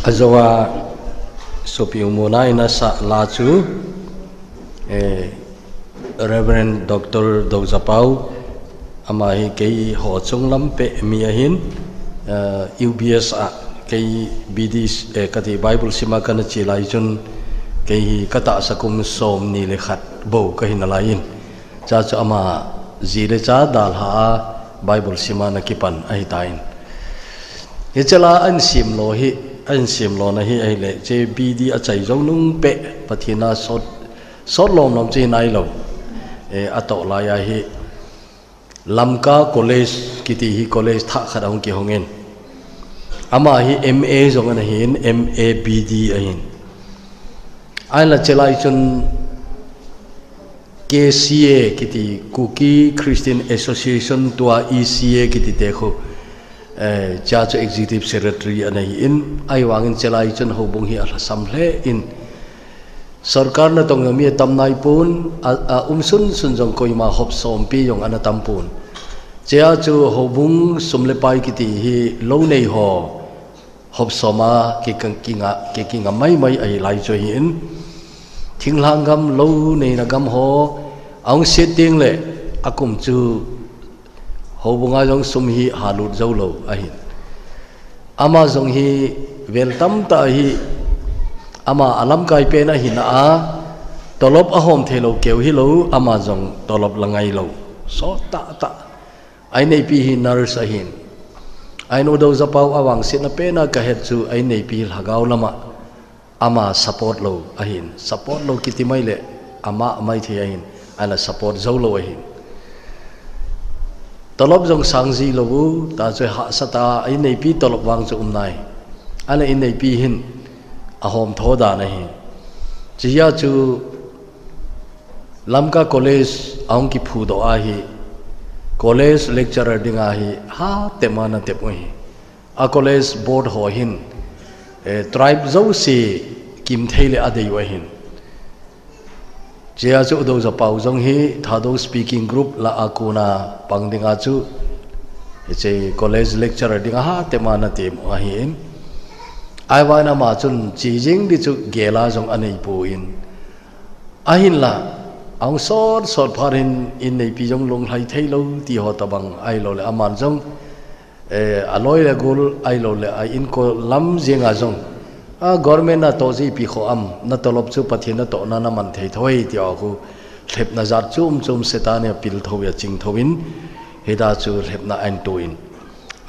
Azawa sopi umuna ina sa lachu Reverend Dr. Dogzapau amahi kei ho chung lampe miahin UBS a kei BD kati Bible sima kana chilai chun kei kata sakum som ni lekhat bo kahin lain cha cha ama zile cha dal ha Bible sima na kipan ai tain hechala an sim lo hi an sim lo na hi ai le che BD a chai jong nung pe pathina sot lom lom che nai lo ato la ya hi Lamka College kiti hi college tha khadang ki hongen ama hi MA jong an hin MA BD ahin ai la chelai chun KCA kiti Cookie Christian Association tua ECA kiti dekho cha executive secretary anai in ai wangin chelai chun hobong hi ala samhle in sarkar na tong mi tamnai pun sun jong koima hop sompi yong ana tampun chia chu hobung sumle pai kiti hi lo nei ho hop soma ki kinga mai ai lai cho hin thinglang gam lo nei na gam ho ong setting le akum chu hobunga jong sum hi halut zolo ahin ama jong hi weltam ta hi ama alam kai pe na hin a tolop ahom thelo keu hi lo ama jong tolop langai lo so ta ai nei pi hi nurse ahin ai no do zapau awang sit na pe na ka het chu ai nei pi hagaw lama ama support lo ahin support lo kiti mai le ama mai the ahin ala support zolo ahin tolop jong sangji lo ta che ha sata ai nei pi tolop wang chu nai ala in nei pi hin ahom thoda nahi chia chu Lamka College aung ki phu do a hi college lecturer dinga hi ha temana tepoi a college board ho hin tribe zo si kim theile adei wa hin chia chu do za pau jong hi thado speaking group la akuna pangdinga chu che college lecturer dinga ha temana tem a hin ai wana ma chun chi jing di chu gela jong anei pu in ahin la ang sot pharin in nei pi jong long hai thei lo ti ho tabang ai lo le aman jong aloi le gul ai lo le ai in ko lam jenga jong a government na to ji pi kho am na tolop chu pathina to na man thei thoi ti a ku thlep na zat chum setane pil thoya ching thowin heda chu thlep na an to in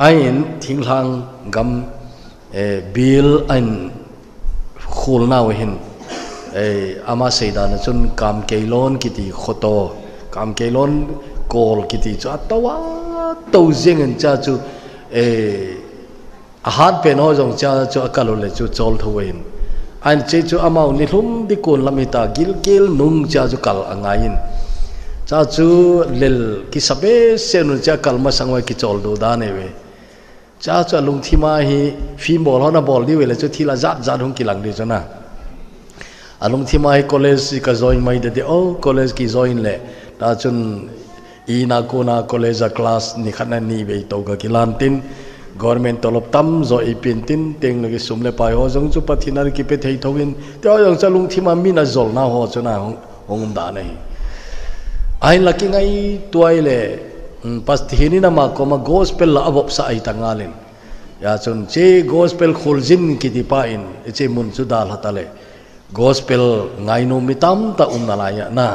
ain thinglang gam bill an khul na hin ama seidana chun kam keilon kiti khoto kam keilon kol kiti cha tawa to jeng cha chu a hat pe no jong cha chu akalole chu chol thoin an che chu amau ni hlum di kon lamita gil nung cha chu kal angain cha chu lel ki sabe senun cha kalma sangwa ki chol do da ne we cha cha lung thima hi fi bol hona bol di wele chu thila zat hung kilang di chana alung thima hi college ka join mai de o college ki join le ta chun ina kuna college class ni khana ni be to ga kilantin government tolop tam zo ipin tin teng le sumle pai ho jong chu pathinar ki pe thei thowin te jong cha lung thima mi na zol na ho chuna hongum da nei ai laki ngai tuai le pas thini na ma ko ma gospel la abop sa ai tangalin ya chun che gospel khuljin ki dipa in che mun chu dal hatale gospel ngai no mitam ta nalaya na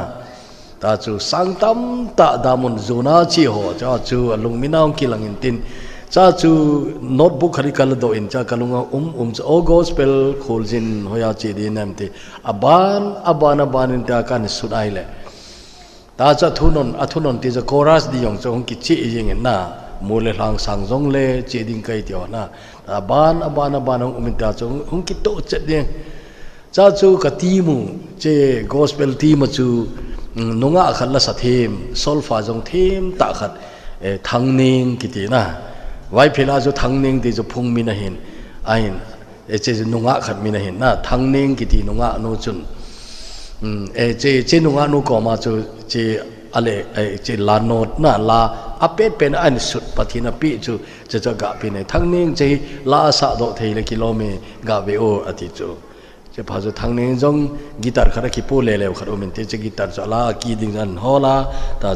ta chu sangtam ta damun zuna chi ho cha chu alung minaw ki langin tin cha chu notebook harikal do in cha kalunga o gospel khuljin hoya chi di namte aban in ta kan sudai le ta cha thunon ti za chorus di yong chong ki chi yeng na mole lang sang jong le che ding kai tio na aban ong umita chong hung ki to che ding cha chu ka ti mu che gospel ti ma chu nunga khat la sa them solfa jong them ta khat thangning ki ti na wai phila chu thangning ti chu phung mi na hin ain che nunga khat mi na hin na thangning ki ti nunga no chun che nunga no ko ma chu che ale che la not na la apet pen an sut pathina pi chu cha ga pi ne thang ning che la sa do thei le kilome ga ve o ati chu che pha chu thang ning jong guitar khara ki pu le le kharo men te che guitar cha la ki ding an hola ta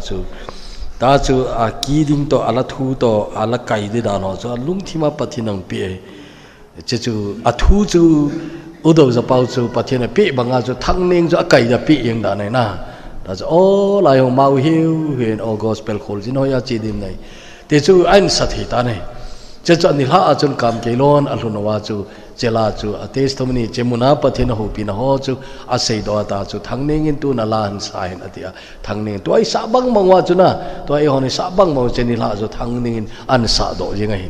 chu a ki ding to ala thu to ala kai de da no chu lung thima pathinang pi che chu a thu chu udo za pau chu pathina pi banga chu thang ning chu a kai da pi yeng da nai na ta chu o lai ho mau hiu hen o gospel khol jin hoya chi dim nei te chu an sathi ta nei che chu ni ha a chun kam ke lon a hlun wa chu chela chu a testimony chemuna pathina ho pi na ho chu a sei do ta chu thang ning in tu na lan sain atia thang ning tu ai sa bang mangwa chu na tu ai ho ni sa bang mo che ni la chu thang ning an sa do je ngai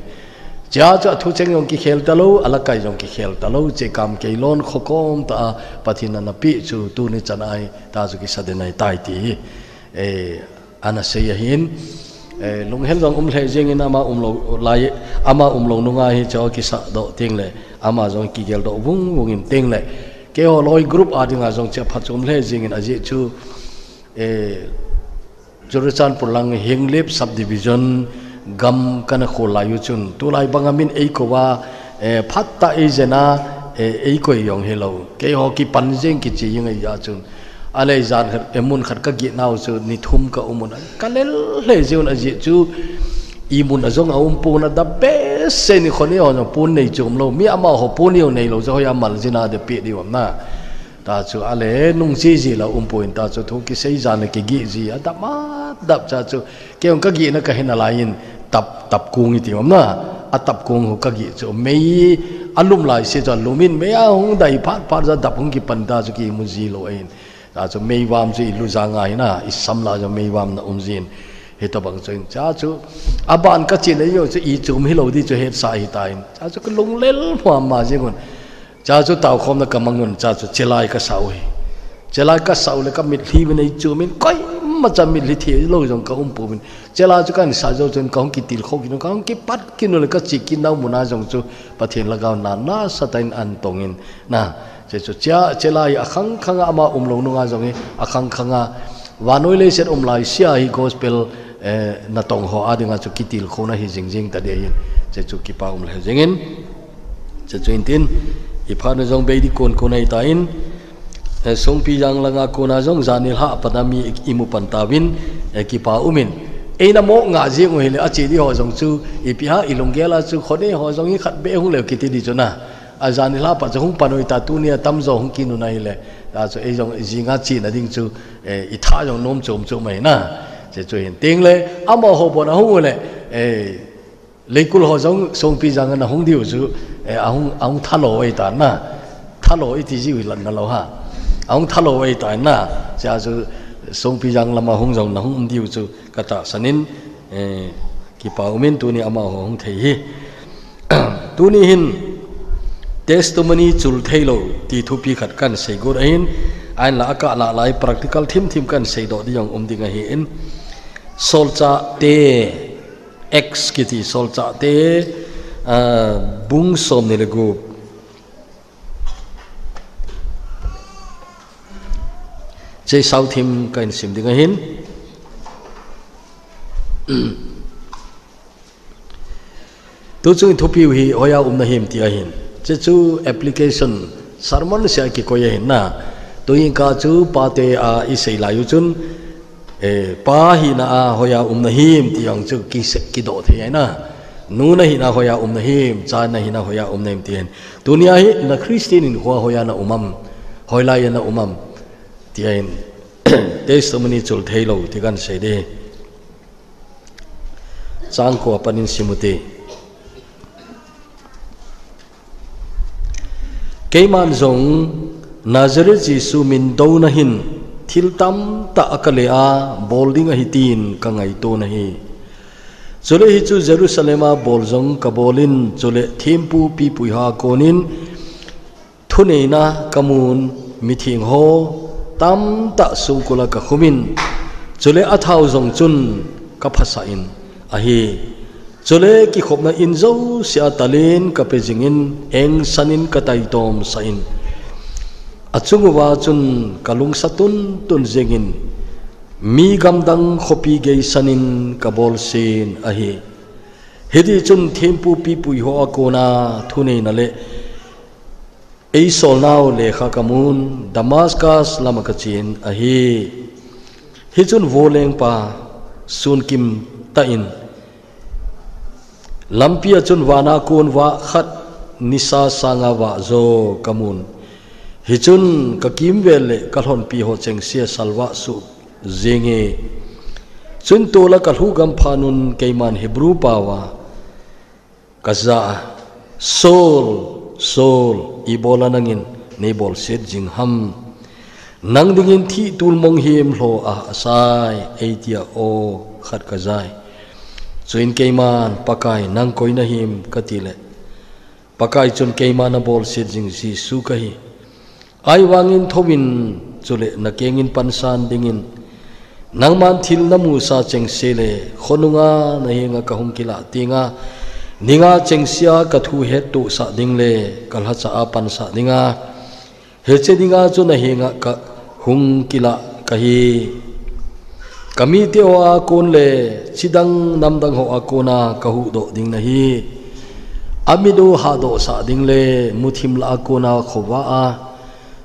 cha cha thu cheng yong ki khel talo ala kai yong ki khel talo che kam ke lon khokom ta pathina na pi chu tu ni chanai ta chu ki sadenai tai ti ana sei hin lung hel jong hle jeng in ama lo lai ama lo nunga hi cho ki sa do ting le ama jong ki gel do wung in ting le ke ho loi group a dinga jong che pha chom hle jeng in aji chu Jorichan Pulang Hinglip subdivision gam kana khola yu chun tu lai bangamin ei ko wa phatta e jena ei ko yong hello ke ho ki panjeng ki chi yeng ya chun ale jan khat emun khat ka gi naw chu ni thum ka umun kalel le jeun aji chu imun azong a pu na da best se ni khoni ho pun nei chum lo mi ama ho pun yo nei lo zo ya mal jina de pi di wam na ta chu ale nung chi ji la puin ta chu thu ki sei jan ki gi ji a da ma dap cha chu ke ong ka gi na ka hin alain tập cung thì mà na tập cung ho kagi cho mấy alum lại sẽ cho lumin mấy ông đại phát ra tập cung cái phần ta cho cái muzi lo ấy ta cho mấy vam cho ilu ra ngay na isam la cho mấy vam na umzin hết tập bằng chuyện cha chú aban cái chuyện ấy rồi cho ý chụp hello đi cho hết sai tai cha cho cái lung lel mà chứ còn cha cho tàu không là cầm ngon cha cho chelai cái sau là cái mít hi bên này chụp mình coi mà chăm mình lý thiệt lâu rồi có pu mình chỉ là cho cái sao cho nên có cái tiền khâu cái có cái bắt cái nó là cái chỉ cái nào muốn nói rằng cho bắt thiệt là gạo na sát tay ăn tông na chỉ là khăng khăng ama lâu nó nói rằng khăng khăng và nói lên sẽ lại xia hi gospel na tông họ ai dengan cho cái tiền khâu na hi jing ta đây chỉ cho cái pa lại jingin chỉ cho tin ipan nó rằng bây đi con này ta in song pi yang langa kuna jong zanil ha panami imu pantawin ki pa umin eina mo nga je ngoi le achi di ho jong chu ipi ha ilongela chu khone ho jong i khat be hung le ki ti di chuna a zanil ha pa jong panoi ta tu ni tam zo hung ki nu nai le ta chu e jong jinga chi na ding chu i tha jong nom chom mai na je chu hin ting le amo ho bo na hung le leikul ho jong song pi yang na hung diu chu ahung thalo ai ta na thalo i ti ji wi lan na lo ha ông thalo ấy tại na cha chú song pi yang lama hong jong na hong diu chú kata sanin ki pau min tu ni ama hong thei hi tu ni hin testimony chul thailo ti thu pi khat kan sei gur ain an la ka la lai practical thim kan sei do di yong ding a hi in solcha te x kiti solcha te bung som ni le gu chơi sau thêm cái sim đi ngay hin tôi chung thu piu hi oya na him ti hin che chu application sermon se ki ko hin na tôi ka chu pa te a i sei la yu chun pa hi na a hoya na him ti ang chu ki do the na nu na hi na hoya na him cha na hi na hoya na him ti hin dunia hi na christian in hoya na hoi la ya na tiền testimony chul thailo ti kan sei de chang ko panin simuti keiman zong Nazareth Jesu min do na hin thil tam ta akale a bolding a hitin ka ngai to na hi chule hi chu Jerusalem a bol zong ka bolin chule thimpu pi pui ha konin thuneina kamun mithing ho tam ta sungkula ka khumin chule athau jong chun ka phasa in ahi chule ki khopna in zo sia talin ka pejingin eng sanin ka tai tom sain achungwa chun kalung satun tun jengin mi gam dang khopi gei sanin kabol sin ahi hedi chun thempu pi pui ho akona thune na le ei sol naw le kha kamun Damascus lamakachin ahi hi chun voleng pa sun kim ta in lampia chun wana kun wa khat nisa sanga wa zo kamun hi chun ka kim vele ka thon pi ho cheng sia salwa su zenge chun tola ka hu gam phanun keiman hebrew pawa kaza sol ibola nangin nebol set jingham nang dingin thi tul mong him hlo a asai eitia o khat kazai chuin keiman pakai nang koina him katile pakai chun keiman na bol set jing si su kahi ai wangin thowin chule na kengin pansan dingin nang man thil na mu sa cheng sele khonunga na hinga ka hum kila tinga ninga chengsia ka thu he tu sa dingle kalha cha apan sa dinga he che dinga chu na hinga ka hung kila kahi kami te wa kon le chidang namdang ho akona ka hu do ding na hi amido ha do sa dingle muthim la akona khowa a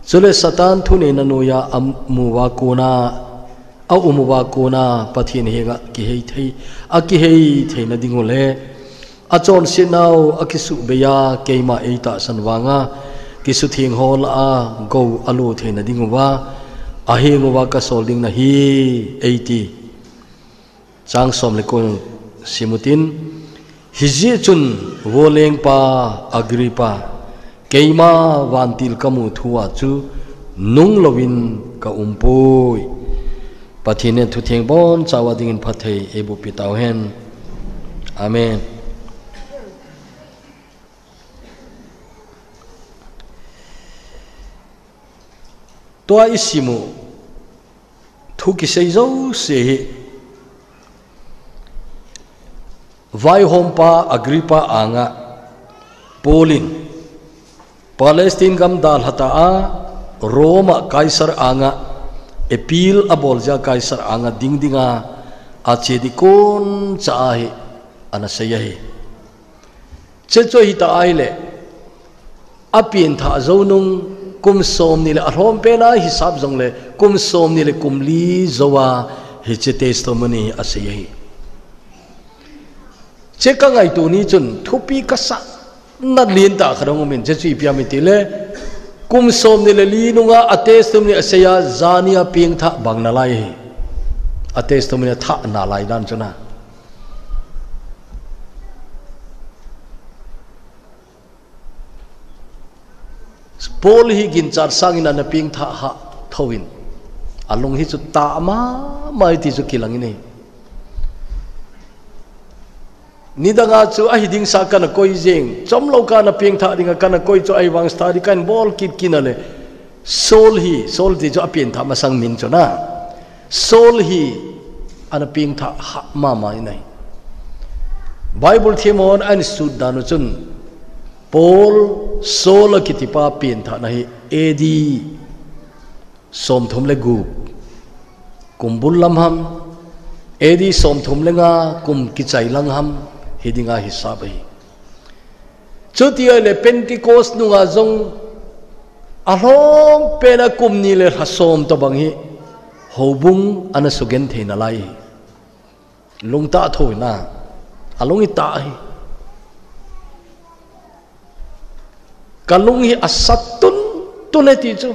chule satan thune na noya amuwa kona au umuwa kona pathin hega ki hei thei a ki hei thei na dingole achon sinau akisu beya keima eita sanwanga kisu thing hol a go alu theina dingwa ahengwa ka solding na hi 80 chang som le kon simutin hiji chun woleng pa agripa keima wantil kamu thuwa chu nung lovin ka umpoi pathine thu theng bon chawa dingin phathei ebu pitaw hen amen toa isimu thu ki sei zo se vai hompa agripa anga polin palestine gam dal hata a roma kaisar anga epil abolja kaisar anga dingdinga achedi kon chahi ana sayahi checho hita aile apin tha zonung kum som ni le arom pe na hisab jong le kum som ni le kum li zowa hi che testimony asei che ka ngai tu ni chun thupi ka sa na lin ta kharong min che chi pia mi ti le kum som ni le li nunga a testimony aseya zania ping tha bang na lai a testimony tha na lai dan chuna Paul hi gin char sangin na ping tha ha thowin along hi chu ta ma mai ti chu kilang ni nidanga chu a hiding sa kana koi jeng chomlo ka na ping tha dinga kana koi chu ai wang stari kan bol kit kinale sol ti chu apin tha ma sang min chu na sol hi ana ping tha ha ma mai nai bible themon an sudanu chun Paul sola kitipa pin tha nahi edi som thum le gu kumbul lam ham edi som thum le nga kum ki chai lang ham hidinga hisab hi chutia le pentecost nu nga jong ahong pena kum ni le hasom to bang hi hobung ana sugen theina lai lungta thoina along ita hi kalung hi asatun tuneti chu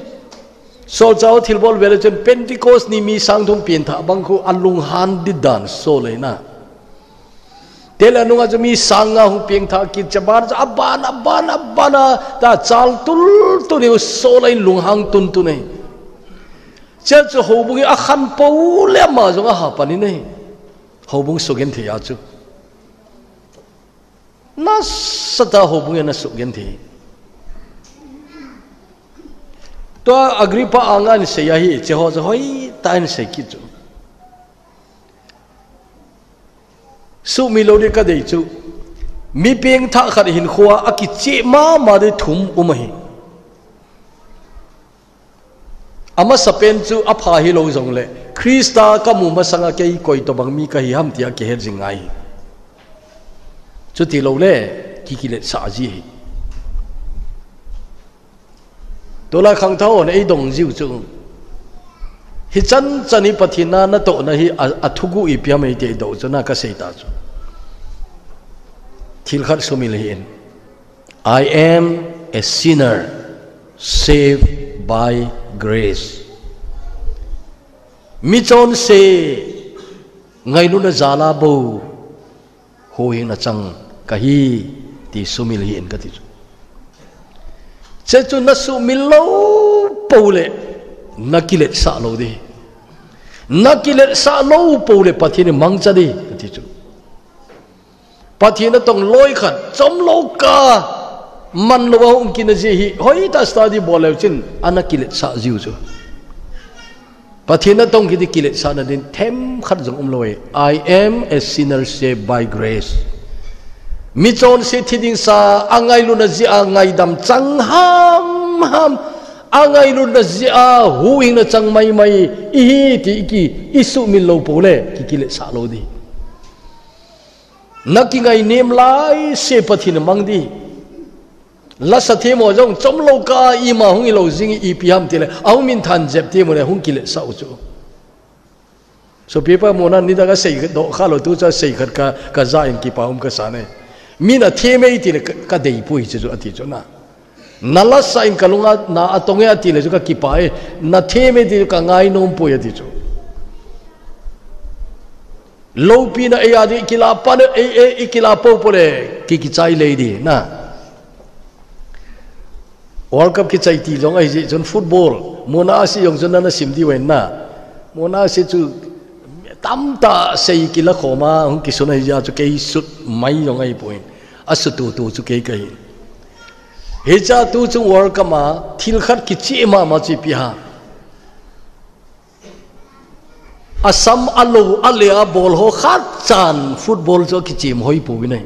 so chao thilbol vele chen pentecost ni mi sangthum pin tha bangkhu alung han di dan so leina tela nunga chu mi sanga hu ping tha ki chabar abana ta chal tul tu ni so lein lung hang tun tu nei che chu hobung a khan po le ma jonga ha pani nei hobung sogen the ya chu na sata hobung na sogen the to agripa angan se yahi cheho hoi tan se ki chu su milodi ka dei chu mi peng tha khat hin khuwa aki che ma de thum umahi ama sapen chu apha hi lo jong le Krista kamu masanga kei koi to bang mi ka hi ham tia ke her jingai chu ti lo le ki ki le sa ji to la khang thao ne dong jiu chu hi chan chani pathina na to na hi athugu I piam ei te do chu na ka sei ta chu thil khat sumil hin I am a sinner saved by grace mi chon se ngai nu na zala bo ho hi na chang ka hi ti sumil hin ka ti che chu na sumil lo pole na kilet sa lo di na kilet sa lo pole pathini mang cha di ka ti chu pathina tong loi khat chom lo ka man lo hum kin ji hi hoi ta study bol chin ana kilet sa jiu chu pathina tong ki kilet sa na din them khat jong loi I am a sinner saved by grace mi chon se thiding sa angai lu na ji angai dam chang ham angai lu na ji a huing na chang mai I ti ki isu min lo pole ki kilet sa lo di naki ngai nem lai se pathina mang di la sa the mo jong chom lo ka I ma hung I lo jing I piam tile au min than jep te mo ne hung kile sa chu so pepa mo na ni da ga sei do kha lo tu cha sei khat ka za in ki pa hum ka sa ne mina the me tile ka dei pui chu ati chu na nala sa in kalunga na atonge ati le chu ka ki pa e na the me ti ka ngai nom pui ati chu lo pi na e adi kila pa e kila po pole ki chai le di na World Cup ki chai ti long ai jon football mona si yong jon na sim di wen na mona si chu tam ta sei ki la khoma hung ki sunai ya chu ke sut mai yong ai point asu tu chu ke kai he cha tu chu World Cup ma thil khat ki chi ma chi pi ha asam alo alia bol ho khat chan football cho ki chim hoi pu bi nei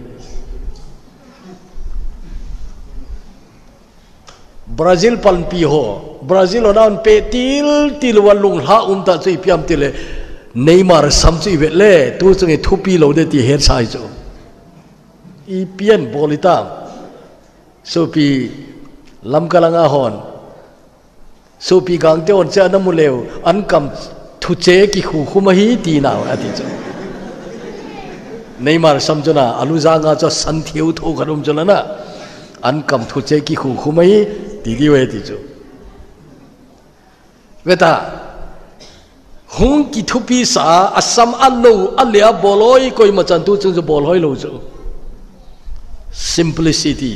Brazil palpi ho Brazil onan pe til walung ha ta chui piam tile Neymar sam chui ve le tu chung e thupi lo de ti her sai cho I pian bolita so pi lam kalanga hon so pi gang te on cha na mu leu an kam thu che ki khu khuma hi ti na ati cho Neymar sam chona alu zanga cho san thiu tho kharum chona na an kam thu che ki khu khuma hi Didi we di jo. Weta hung ki thupi sa asam allo alia boloi koi machan tu chung bol hoi lo jo. Simplicity.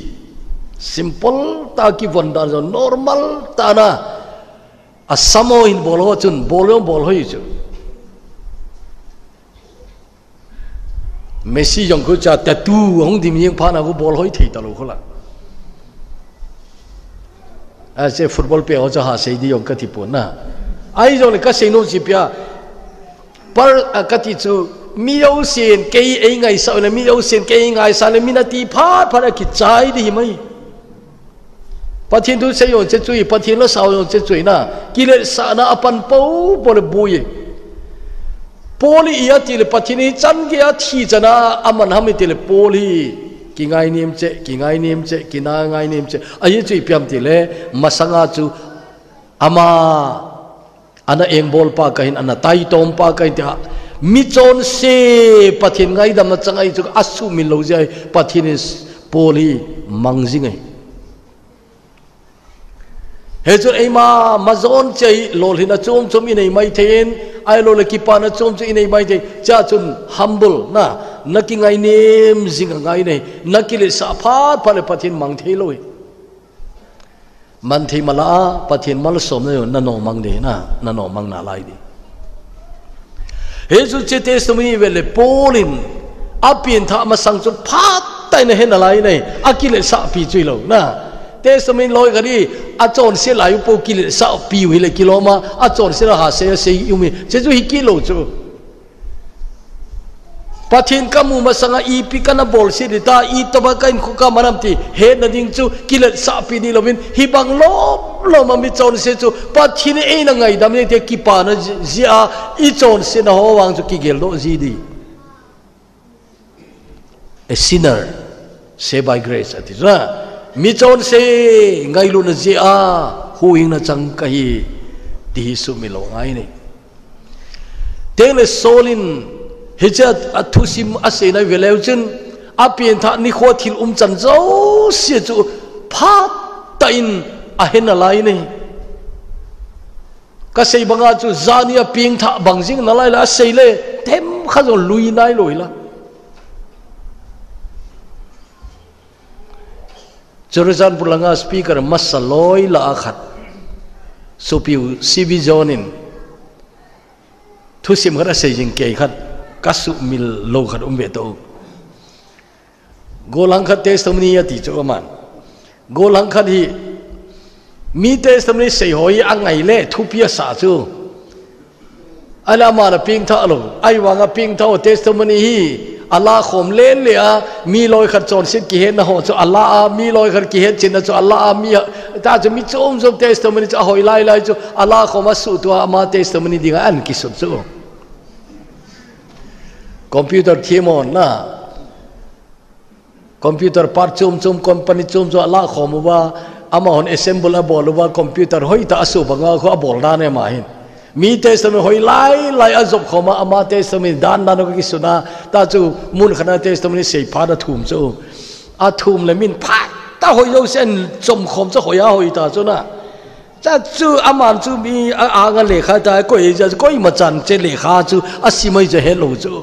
Simple ta ki vanda jo normal ta na asamo in bol ho chun bol hoi jo. Messi jong ko cha tattoo hung dim yeng pa na ko bol hoi thei ta lo khola. Ase football pe oja ha sei di yong ka ti pon na ai jong le ka sei no ji pya par ka ti chu mi yo sin ke ei ngai sa le mi yo sin ke ngai sa le minati pha pha ki chai di mai pathin tu sei yong che chui pathin lo sa yong che chui na ki le sa na apan po po le buye poli ia ti le pathin ni chan ge a thi chana aman ham ti le poli ki ngai nim che ki na ngai nim che ai chui piam ti le masanga chu ama ana eng bol pa kain ana tai tom pa kain ta mi chon se pathin ngai dam na changai chu asu min lo jai pathin is poli mangjing ai he chu ei ma mazon chei lol hina chom in ei mai thein ai lo le ki pa na chom chu in ei mai the cha chun humble na naki ngai nem zinga ngai nei naki le sa phat phale pathin mang thei loi man thei mala pathin mal som ne na no mang de na no mang na lai di he chu che testimony vele polin apin tha ma sang chu phat tai na he na lai nei akile sa pi chui lo na testimony loi gari a chon se lai po kile sa pi wi le kiloma a chon se ha se yu mi che chu hi kilo chu pathin kamu masanga ipi kana bol si dita i tabakain ko ka manamti he na ding chu kilet sa pi ni lovin hibang lo mami chon se chu pathin e na ngai dam ne te ki pa na zia i chon se na ho wang chu ki gel do ji di a sinner saved by grace atira mi chon se ngai lu na zia huing na chang kai di su mi lo ngai ni teng le solin hijat athusim asena veleuchen apien tha ni kho thil chan zo se chu phat tain ahen alai nei ka sei banga chu zania ping tha bangjing nalai la seile them kha zo lui nai loi la Jerusalem bulanga speaker masaloi la akhat sopiu cv zonin thusim khara seijing ke khat kasu mil lo khat beto golang khat testimony ati choman golang khat hi mi testimony sei hoi angai le thupia sa chu ala ma na ping tha lo ai wanga ping tha testimony hi Allah khom len le a mi loi khat chon sit ki hen na ho chu Allah a mi loi khat ki het chin na chu Allah a mi ta chu mi chom chom testimony chu hoi lai chu Allah khom a su tu ma testimony dinga an ki su chu computer thiemon na computer part chum company chum Allah khom wa ama hon assemble a bol wa computer hoi ta asu banga kho a bol da ne ma hin mi testimony hoi lai azob khoma ama testimony dan no ki suna ta chu mun khana testimony sei pha da thum chu a thum le min pha ta hoi yo sen chom khom chu hoi a hoi ta chu na cha chu aman chu mi a nga le kha ta ko ja ko ma chan che le kha chu asimai je hello chu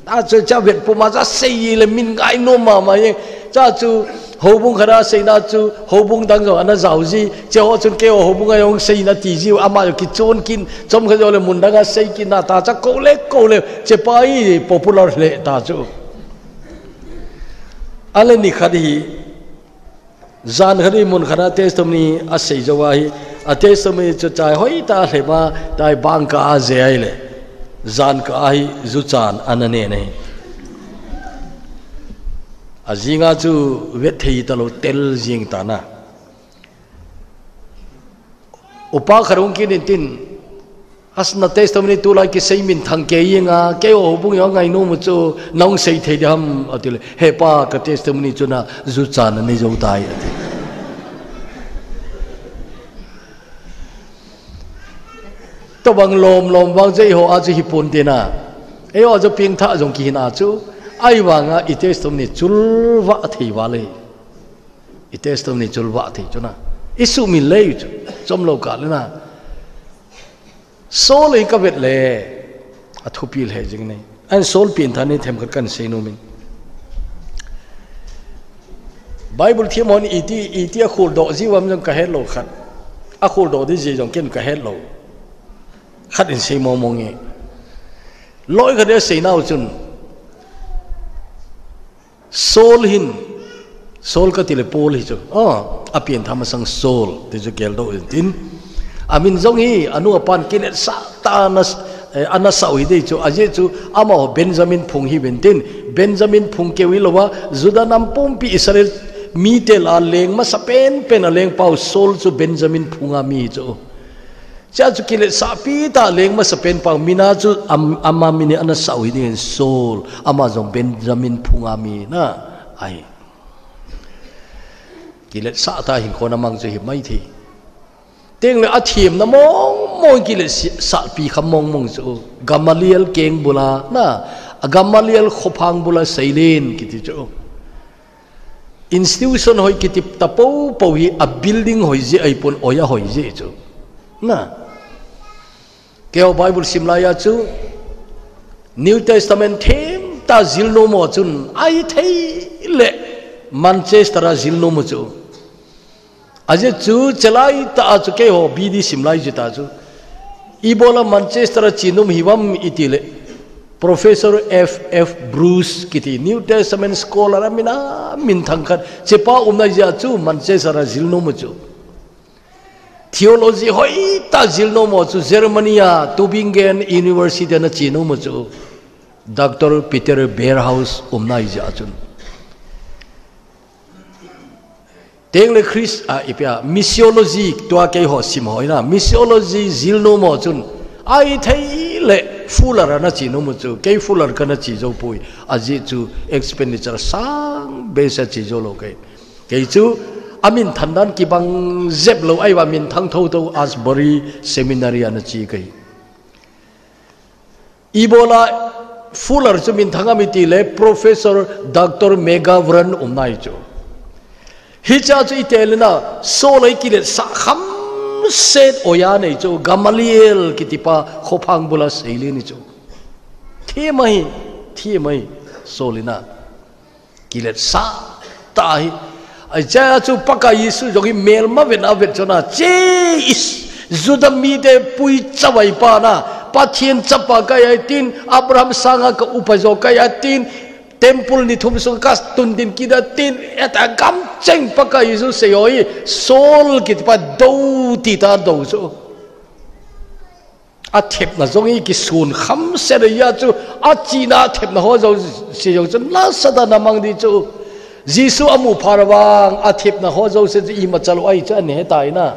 ta chu cha vet pu ma cha sei le min gai no ma ye cha chu hobung khara sei na chu hobung dang zo ana zau ji che ho chun ke hobung ayong sei na ti ji ama ki chon kin chom kha jo le mun danga sei kin na ta cha ko le che pai popular le ta chu ale ni khadi zan khadi mun khara testimony a sei jo wa hi a testimony chu chai hoi ta le ba dai bang ka a je ai le zan ka ai zu chan anane ne azinga chu vet thei talo tel jing ta na upa kharung ki tin asna testimony tu lai ki sei min thang ke yinga ke o bung yo ngai no mu chu nong sei thei dam atil he pa ka testimony chu na zu chan ni zo tai ati to bang lom bang jei ho a chu hi pun te na e o jo ping tha jong ki na chu ai wanga i testimony chulwa thei wale i testimony chulwa thei chuna isu min le chu chom lo ka le na sol ei ka vet le athupil he jing nei an sol pin thani them khat kan sei no min bible thiamon iti a khul do ji wam jong ka he lo khat a khul do di ji jong ken ka he lo khat in sei mo nge loi ka de sei nau chun Soul hin Soul ka tile pol hi chu apien thama sang soul te ju gel do tin amin zong hi anu apan kin sa ta na ana sa wi de chu aje chu ama Benjamin phung hi bentin Benjamin phung ke wi lowa juda nam pom pi Israel mi te la leng ma sa pen a leng pau soul chu Benjamin phunga mi chu cha chu kile sa pi ta leng ma sa pen pau mina chu ama mini ana sa wi de soul ama zong Benjamin phunga mi na ai kile sa ta hin khona mang chu hi mai thi teng le athim na mong kile sa pi khamong chu Gamaliel keng bula na Gamaliel khophang bula sailen kiti chu institution hoi kitip tapo hi a building hoi je ai pon oya hoi je chu na keo Bible simlaya chu New Testament them ta zilno mo chun ai thei le Manchester zilno mo chu aje chu chalai ta chu ke ho bd simlai ji ta chu ibola Manchester chinum hiwam itile Professor F.F. Bruce kiti New Testament scholar amina min thangkhat chepa umna ja chu Manchester zilno mo chu theology hoi ta zilno mo chu Germany Tübingen University na chino mo chu Dr. Peter Beerhouse umnai ja chun teng le Chris ipia missiology tua ke ho sim hoina missiology zilno mo chun ai thei le fuller na chi no mu chu ke fuller kana chi zo pui aji chu expenditure sang be sa chi zo lo ke chu amin thandan ki bang zep lo ai wa min thang tho to Asbury seminary ana chi kai Ebola fuller chu min thanga mi ti le Professor Dr. Megavran umnai chu hicha chu itelna so lai ki le sa kham set oya nei chu Gamaliel kitipa khopang bula seili ni chu thi mai solina ki le sa ta hi aja chu paka Yesu jogi melma vena vet chona che is zudami de pui chawai pa na pathian chapa kaya tin Abraham sanga ka upajo kaya tin temple ni thum sung kas tundin kida tin eta gam cheng paka Yesu seyoi sol kit pa do ti ta do so a thep na zongi ki sun kham se ya chu a china thep na ho zo se yo chu la sada na mang di chu Jisu amu pharwang a thep na ho zo se i ma chalo ai cha ne tai na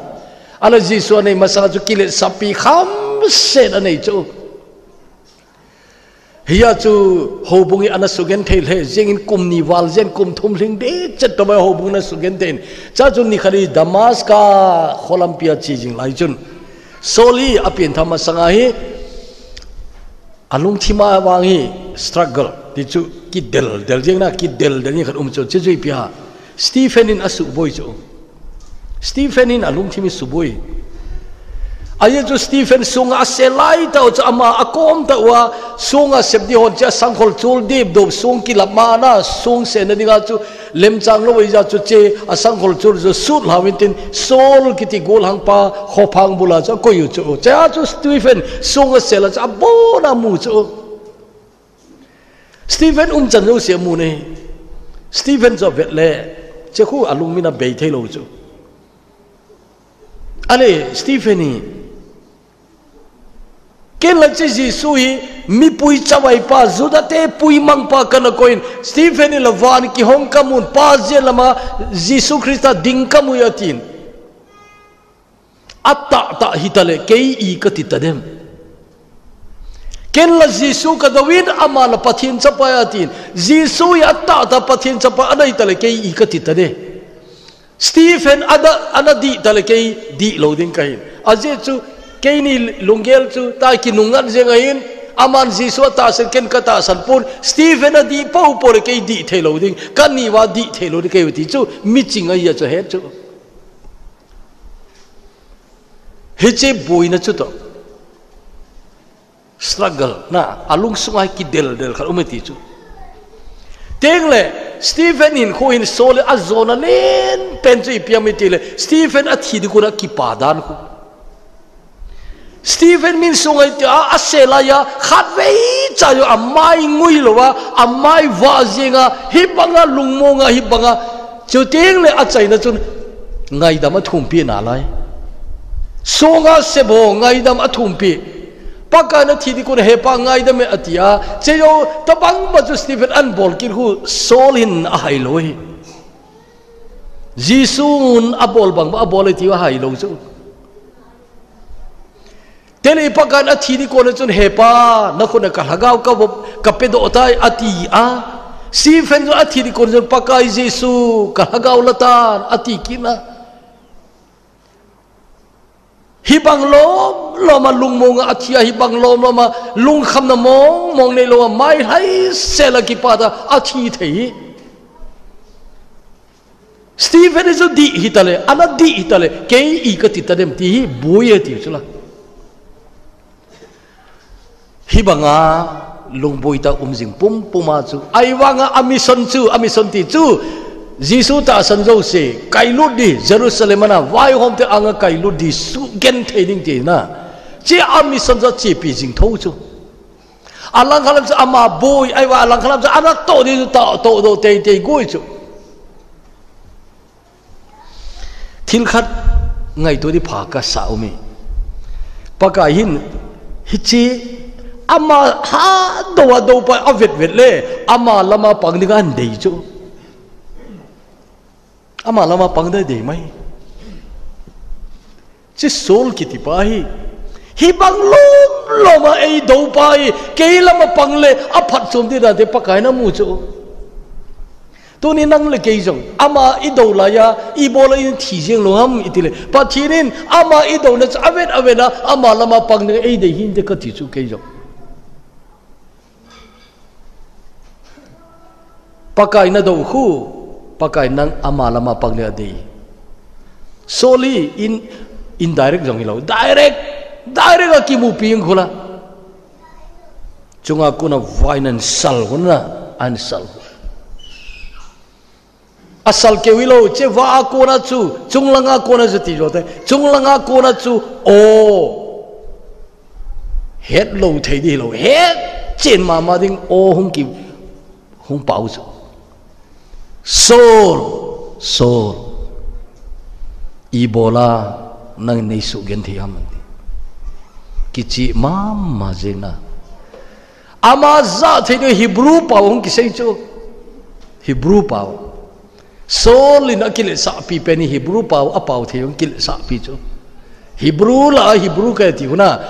ala Jisu nei masa chu kilet sapi kham se na nei chu hiya chu hobungi ana sugen thel he jengin kumni wal jen kum thum ling de chet to ba hobung na sugen ten cha chu ni khari Damascus Olympia chi jing lai chun soli apin thama sanga hi alung thima wang hi struggle ti chu ki del jeng na ki del ni khat chu che jui pia Stephen in asu boy chu Stephen in alung thimi su boy aye chu Stephen sunga selai ta cha ama akom ta wa sunga sepdi hon cha sangkhol chul dip do sung ki lama na sung se na dinga chu lemchang lo wei ja chu che asangkhol chul zo sut lawintin sol kiti gol hang pa khopang bula cha ko yu chu cha chu Stephen sunga sela cha bona mu chu Stephen chan lo se mu ne Stephen zo vet le che khu alung mina be thei lo chu ale Stephen ni ken la chi Jisu hi mi pui chawai pa zudate pui mang pa kana koin Stephen ni lawan ki hong kamun pa je lama Jisu Krista ding kamu yatin atta ta hitale kei i ka titadem ken la Jisu ka dawin amala pathin chapa yatin Jisu ya atta ta pathin chapa anai tale kei i ka titade Stephen ana di tale kei di loading kain aje chu kei ni lungel chu ta ki nungan jengain aman Jisu ta sen ken ka ta san pun Stephen adi pau por kei di thelo ding kan ni wa di thelo de kei ti chu mi chinga ya chu he chu heche boina chu to struggle na alung sungai ki del khar umeti chu tengle Stephen in ko in sole azona len penji piamitile Stephen athi di kuna ki padan ko Stephen min sungai ta asela ya khatwei chayo amai ngui lowa amai wazinga hibanga lungmonga hibanga chuting le achai na chun ngai dama thumpi na lai songa sebo ngai dam athumpi paka na thidi kun hepa ngai dam atia cheyo tabang ba chu Stephen an bol kin hu solin a hailoi Jisun abol bang ba abol ti wa hailo chu tele pakan athidi ko na chun hepa na khuna ka hagaw ka pedo tai ati a Stephen zo athidi ko chun pakai Jisu ka hagaw latan ati kina hibang loma lungmonga athia hibang loma lung kham na mong nei lo mai hai sela ki pada athi thei Stephen zo di hitale ana di hitale kei i ka titadem ti buye ti chula hibanga lungboita umjing pum puma chu aiwanga amison ti chu Jisu ta sanjo se kailut di Jerusalem na vai hom te anga kailut di su gen theding te na che amison za che pi jing tho chu alang khalam cha ama boy aiwa alang khalam cha ana to di ta to do te goi chu thil khat ngai to di pha ka saumi paka hin hichi ama ha do pa avet vet le ama lama pang ni gan dei chu ama lama pang dei mai chi sol ki ti pa hi bang loma ei do pai ke lama pang le a phat chom ti da te pakai na mu chu tu ni nang le ke jong ama i do la ya i bola in thi jeng lo ham itile pa thinin ama i do na avet avena ama lama pang ne ei de hin de ka ti chu ke jong pakai na do khu pakai nang ama lama pang le de soli indirect jong lo direct ki mu ping khula chunga kuna vainan sal kuna an sal asal ke wilo che wa ko na chu chunglanga ko na jati jote chunglanga ko na chu o het lo thei di lo het chen ma ding o hung ki hung pau chu soul ibola nang nei su gen thi am kichi mama jena ama za thei do hebrew pau hung ki sei chu hebrew pau soul in akile sa pi peni hebrew pau apau thei hung kil sa pi chu hebrew ka ti huna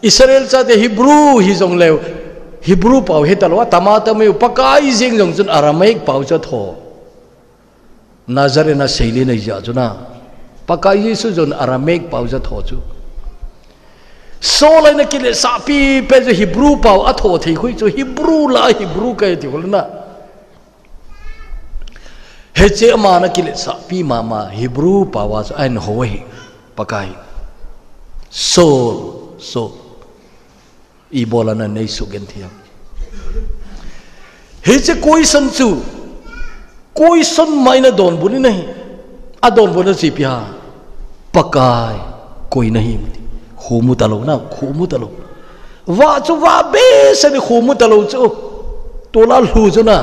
israel cha de hebrew hi jong lew hebrew pau he talwa tamata me pakai jing jong chun aramaic pau cha tho nazarena seili nei ja chuna pakai yesu jon aramaic pau cha tho chu soul in akile sa pi pe je hebrew pau a tho thei khoi chu hebrew ka ti holna heche ama na kile sa pi mama hebrew pawa so an hoi pakai so ibola na nei su gen thiam heche koi san mai na don buni nahi adon bona si pia pakai koi nahi khumu talo wa chu wa be se ni khumu talo chu tola lu chu na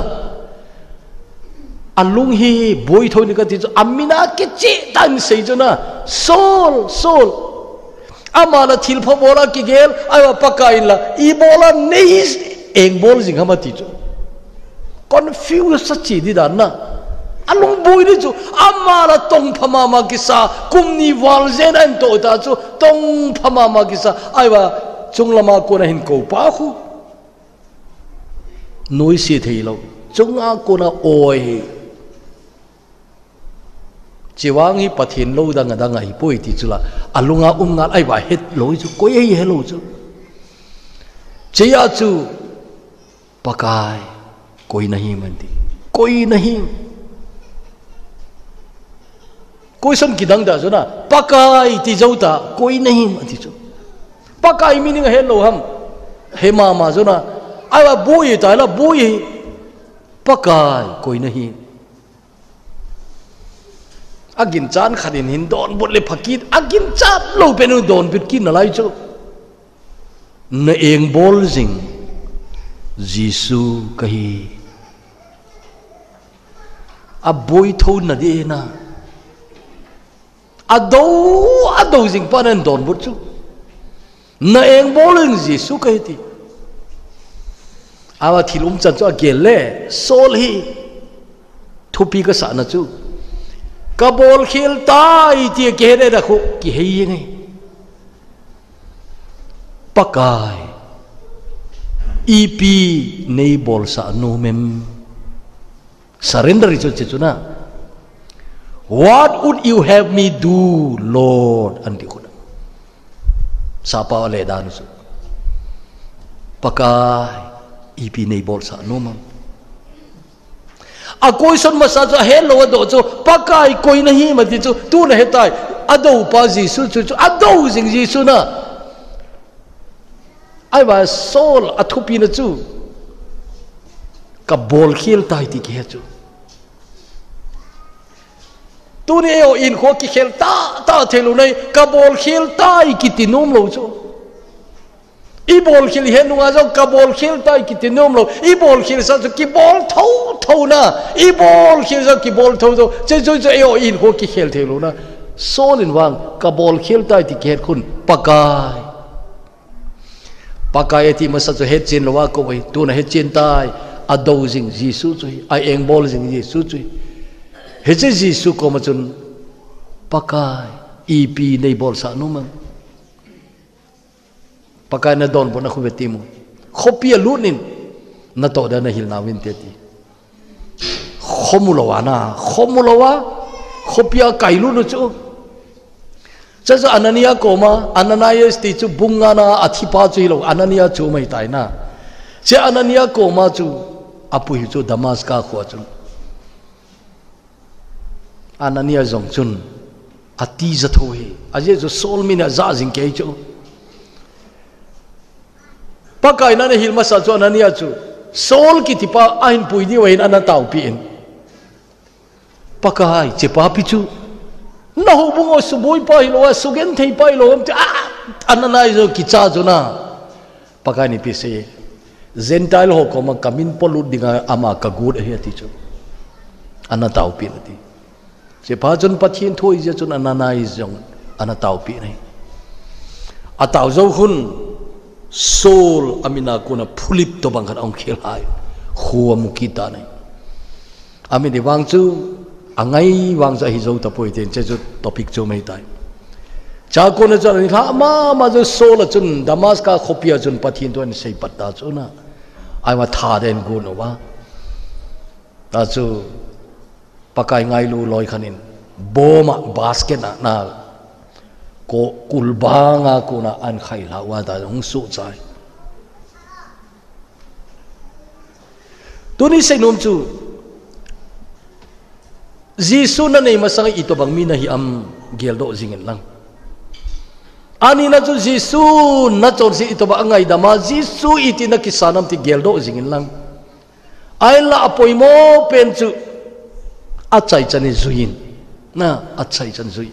alung hi boy thoi ni ka ti amina ke che tan sei jona soul amala thil pho bola ki gel awa pakai la i bola nei eng bol jing hama ti chu confuse sa chi di dan na alung boy ni chu amala tong phama ma ki sa kumni wal zen an to ta chu tong phama ma ki sa aiwa chunglama ko na hin ko pa khu noi si thei lo chunga ko na oi chiwangi pathin lo danga hi poi ti chula alunga umngal ai ba het lo chu koi hi hello chu cheya chu pakai koi nahi manti koi nahi koi san kidang da chuna pakai ti jauta koi nahi manti chu pakai meaning hello ham he mama chuna ai ba boy ta la boy pakai koi nahi agin chan kharin hin don bot le phakit agin chat lo penu don bit kin na lai chu na eng bol jing jisu kahi a boy tho na de na ado jing panen don bot chu na eng bol jing jisu kahi ti awa thilum chan chu agel le sol hi thupi ka sa na chu kabol khil tai ti ke re da khu ki hei ngai pakai ep nei bol sa no mem surrender chu chuna what would you have me do lord anti khuna sapa le dan su pakai ep nei bol sa no mem a koi son masa cho hello do cho pakai koi nahi ma ti chu tu na hetai ado pa jisu chu ado jing jisu na ai ba soul athupi na chu ka bol khil tai ti ke chu tu ne o in kho ki khel ta thelu nei ka bol khil tai ki ti nom lo chu i bol khil he nu nga ka bol khil tai ki ti nom lo i bol khil sa ki bol tho na i bol khil sa ki bol tho che o in kho ki khel thelu na sol in wang ka bol khil tai ti ke khun pakai pakai eti masa tu het chin lawa ko bai tu na het chin tai ado jing Jisu chui ai eng bol jing Jisu chui he che Jisu ko ma chun pakai ipi nei bol sa nu mang pakai na don bo na khu beti mu khopia lunin na to da na hil na win te ti khomulawa na khomulawa khopia kai lu nu chu Saja Anania koma Ananias ti chu bunga na athipa chu lo Anania chu mai tai na se Anania koma chu apu hi chu Damascus kho chu Anania jong chun ati za thoi aje chu sol mina za jing ke chu pakai na ne hilma sa chu Anania chu sol ki tipa ain pui ni wain ana tau pi in pakai che pa pi chu na ho bungo suboi pa hilo sugen thei pa hilo Ananias zo kicha zo na pakai ni pi se Gentile ho ko ma kamin polu dinga ama ka good he ti chu ana tau pi ti se pa chun pathin thoi je chun Ananias jong ana tau pi nei a tau zo hun Saul amina ko na phulip to bang khan ong khel hai khuwa mukita nei ami de wang chu angai wang za hi zo ta poi ten che chu topic chu mai tai cha ko na cha ni kha ma zo Saul chun Damascus khopia chun pathin to an sei patta chu na ai ma tha den gu no wa ta chu pakai ngai lu loi khanin boma basket na ko kulbanga ko na an khai la wa da hong su chai tuni sei nom chu Jisu na nei masang ito bang mina hi am geldo jingen lang ani na chu Jisu na chon si ito ba angai dama Jisu iti na kisanam ti geldo jingen lang ai la apoi mo pen chu achai chani zuin na achai chan zui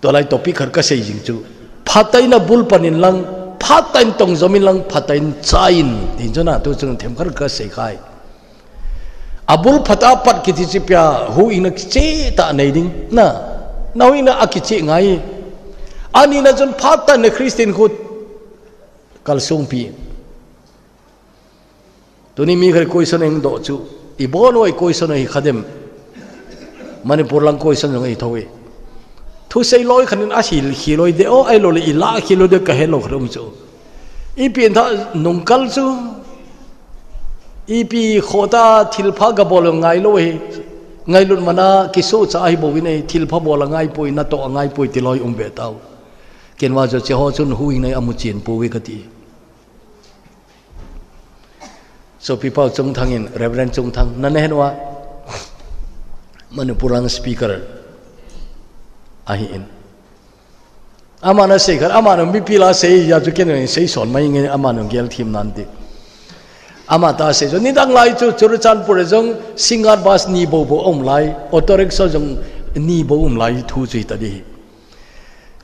to lai topic har ka sei jing chu phatai na bul panin lang phatain tong zomin lang phatain chain tin jona to chung them khar ka sei khai abul phata pat ki ti pya hu ina che ta nei ding na naw ina akichi ngai ani na jon phata ne Christian khut kalsung pi tuni mi khar question eng do chu i bon oi question ai khadem Manipur lang question jong ai thoi thu sei loi khanin a hil khiloi de o ai lo le ila khilo de ka helo khrum chu i pin tha nungkal chu ipi khota thilpha ga bol ngai lo he ngai lun mana kiso cha ai bo winai thilpha bol ngai poi na to ngai poi ti loi umbe tau kenwa jo che ho chun hui nai amu chin pu we kati so people chung thangin reverend chung thang na ne henwa manipurang speaker ahi in amana sekhar amana mi pila sei ya ju ken sei son mai nge amana gel thim nan ti amata se jo nidang lai chu churuchan pure jong singar bas ni bo bo om lai auto rickshaw jong ni bo om lai thu chui ta di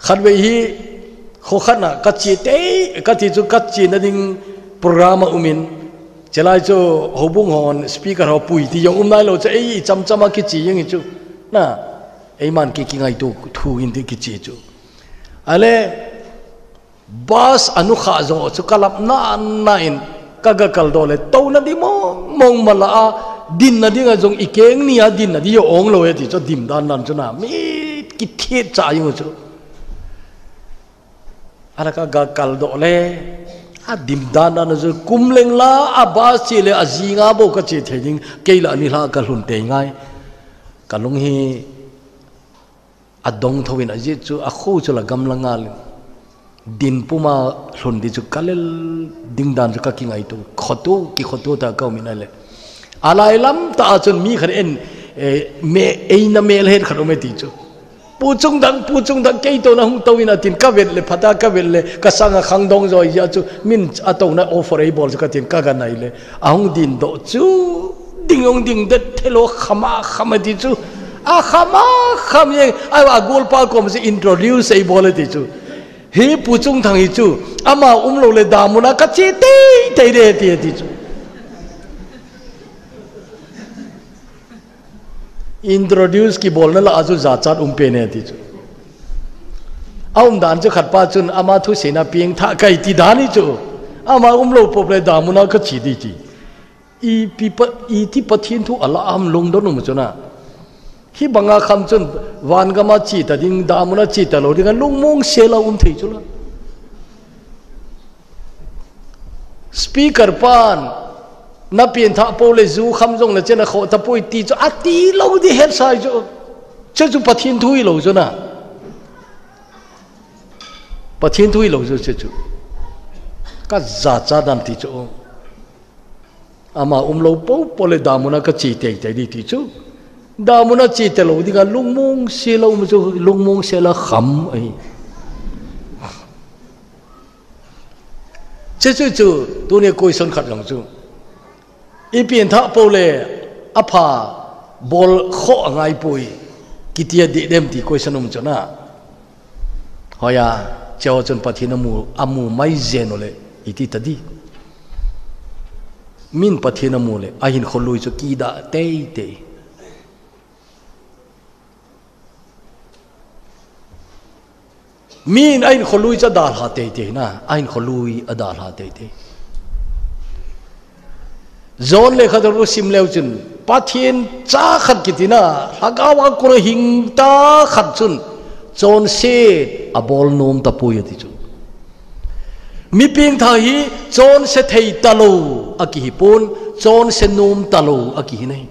khatwe hi kho khana kachi te kachi chu kachi na ding program umin chelai chu hobung hon speaker ho pui ti yong umnai lo che ei cham chama ki chi yeng chu na ei man ki ngai tu thu in ti ki chi chu ale bas anu kha zo chu kalap na in kaga kaldole to na di mong mala a din na di nga jong ikeng ni a din na di yo ong lo e ti cho dim dan nan chu na mi ki the cha yu chu ara kaga kaldole a dim dan na ju kumleng la a ba chi le a zinga bo ka chi thejing keila ni la ka hlun te ngai kalung hi adong thowin a ji chu a khu chu la gam la ngal din puma hlun di chu kalel ding dan chu ka ki ngai tu khotu ta ka min ale alai lam ta chun mi khan en me eina mel het khan me ti chu puchung dang ke to na hung towin atin ka vel le phata ka vel le ka sanga khang dong zo ya chu min ato na offer ei bol ka tin ka ga nai le ahung din do chu dingong ding de thelo khama ti chu a kham ye ai wa gol pa kom se introduce ei bol ti chu he puchung thang hi chu ama umlo le damuna ka chi te de ti chu introduce ki bolna la aju za chat umpe ne ti chu dan cho khát pa chun ama thu se na pieng tha kai ti dani chu ama lo pop le da mu na ka chi di chi i ti pathin thu ala am long do no chu na hi banga kham chun wan ga ma chi ta ding da mu na chi ta lo ding lung mong se la thei chu la speaker pan na pian tha po le zu kham jong le chen kho ta poi ti chu ati lo di het sai chu pathin thui lo chu na pathin thui lo chu ka za dan ti chu ama lo po le da mu na ka chi te di ti chu da mu na chi te lo di ga lung mong se lo mu chu lung mong se la kham ai chu tu ne koi son khat long chu i pian tha po le apha bol kho ngai pui kitia di dem ti koi sanum chu na hoya chao chon pathin amu mai zen ole iti tadi min pathin amu le ahin kholui chu ki da te min ain kholui cha dal ha te na ain kholui adal ha te zon le khadar ru sim leu chun pathin cha khat kitina hagawa kur hing ta khat chun chon se abol nom ta pui ti chu mi ping tha hi chon se thei talo aki hi pon chon se nom talo aki hi nei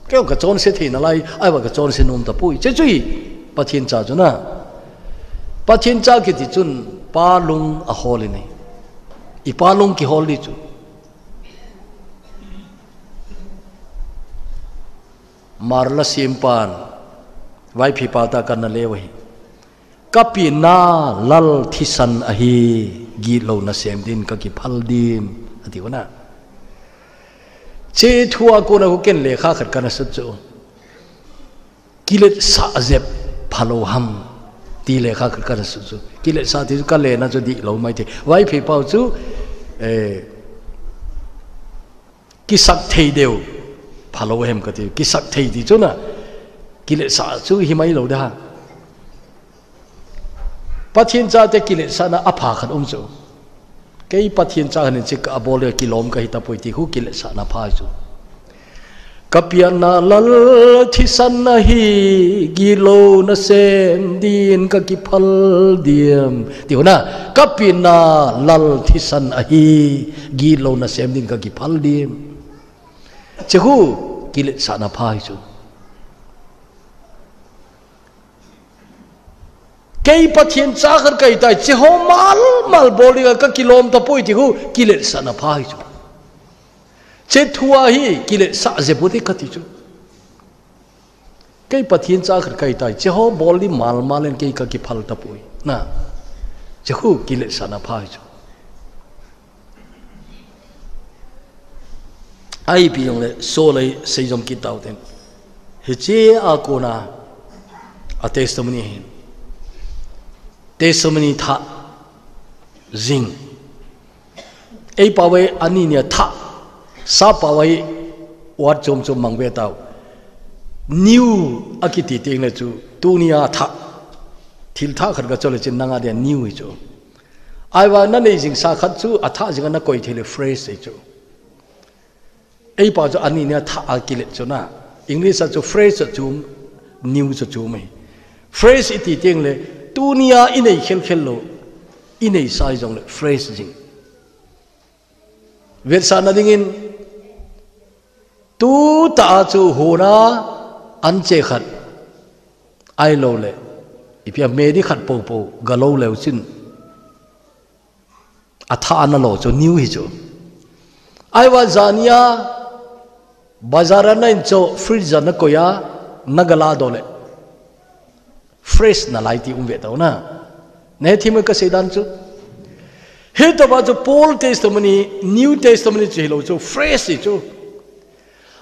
kêu ka chon se thei na lai ai wa ka chon se nom ta pui chui pathin cha chu na pathin cha ki ti chun pa lung a holi nei i pa lung ki holi chu marla simpan vai phi pa ta kan le wai kapina lal thisan ahi gi lo na sem din ka ki phal dim ati ona che thua ko na ko ken le kha khat kana su chu kilet sa zep phalo ham ti le kha khat kana su chu kilet sa ti ka le na chu di lo mai the vai phi pa chu ki sak thei deu phalo hem ka ti ki sak thei ti chu na kilet sa chu hi mai lo da pathin cha te kilet sa na apha khat chu kei pathin cha han chi ka bol kilom ka hita poi ti hu kilet sa na pha chu kapiana lal thisan na hi gilo na sem din ka ki phal diem ti na kapina lal thisan a hi gilo na sem din ka ki phal diem che hu kilet sa na pha chu kei pathin cha khar kai tai che ho mal boli ka kilom ta poi ti hu kilet sa na pha chu che thua hi kilet sa je bodi khati chu kei pathin cha khar kai tai che ho boli mal len kei ka ki phal ta poi na che hu kilet sa na pha chu ai bi yong le so le sei jom ki tau ten he che a ko na a testimony hin testimony tha zing ei pawe ani nia tha sa pawai wat chom mangwe tau new akiti teng le chu tunia tha thil tha khat ga chole chin nanga de new hi chu ai wa na nei jing sa khat chu atha jing na koi thele phrase hi chu ei pa chu ani nia tha akile chu na english chu phrase chu new chu mai phrase iti teng le tunia inei khel lo inei sai jong le phrase jing vet sa na dingin tu ta chu hona an che khat ai lo le ipia me di khat po galo le chin atha na lo chu new hi chu ai wa zania bazara na in cho fridge na koya nagala dole fresh na light umve ta na ne thim ka sedan chu he to ba chu Paul testimony new testimony chu lo chu fresh chu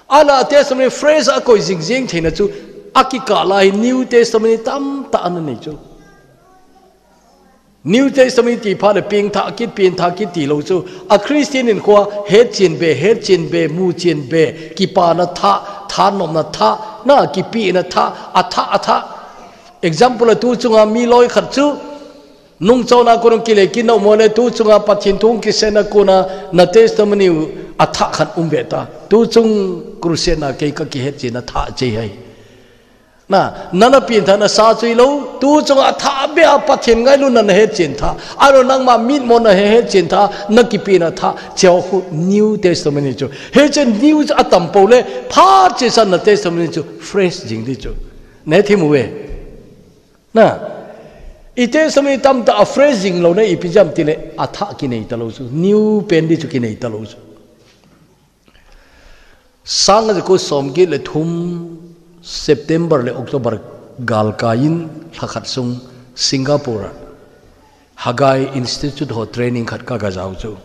ala testimony fresh a koi jing theina chu akika lai new testimony tam ta an nei chu new testimony ti pha le ping tha ki ti lo chu a christian in kho head chin be mu chin be ki pa na tha nom na tha na ki pi na tha atha example tu chunga mi loi khat chu nung chona ko ki le ki no mo le tu chunga pathin thung ki sena ko na testimony atha khat beta tu chung krusena ke ka ki het china tha che hai na nana pin thana sa chui lo tu chunga atha be pathin ngai lu na het chin tha aro nang ma mit mo na het chin tha na ki pina tha cheu khu new testimony chu he chen new atam po le pha che san na testimony chu fresh jing di chu ne thimu we na ite sami tam ta phrasing lo na ipijam tile atha ki nei ta lo chu new pen di chu ki nei ta lo chu sang ko som ki le thum September le October gal kain thakhat sung Singapore Hagai Institute ho training khat ka ga jaw chu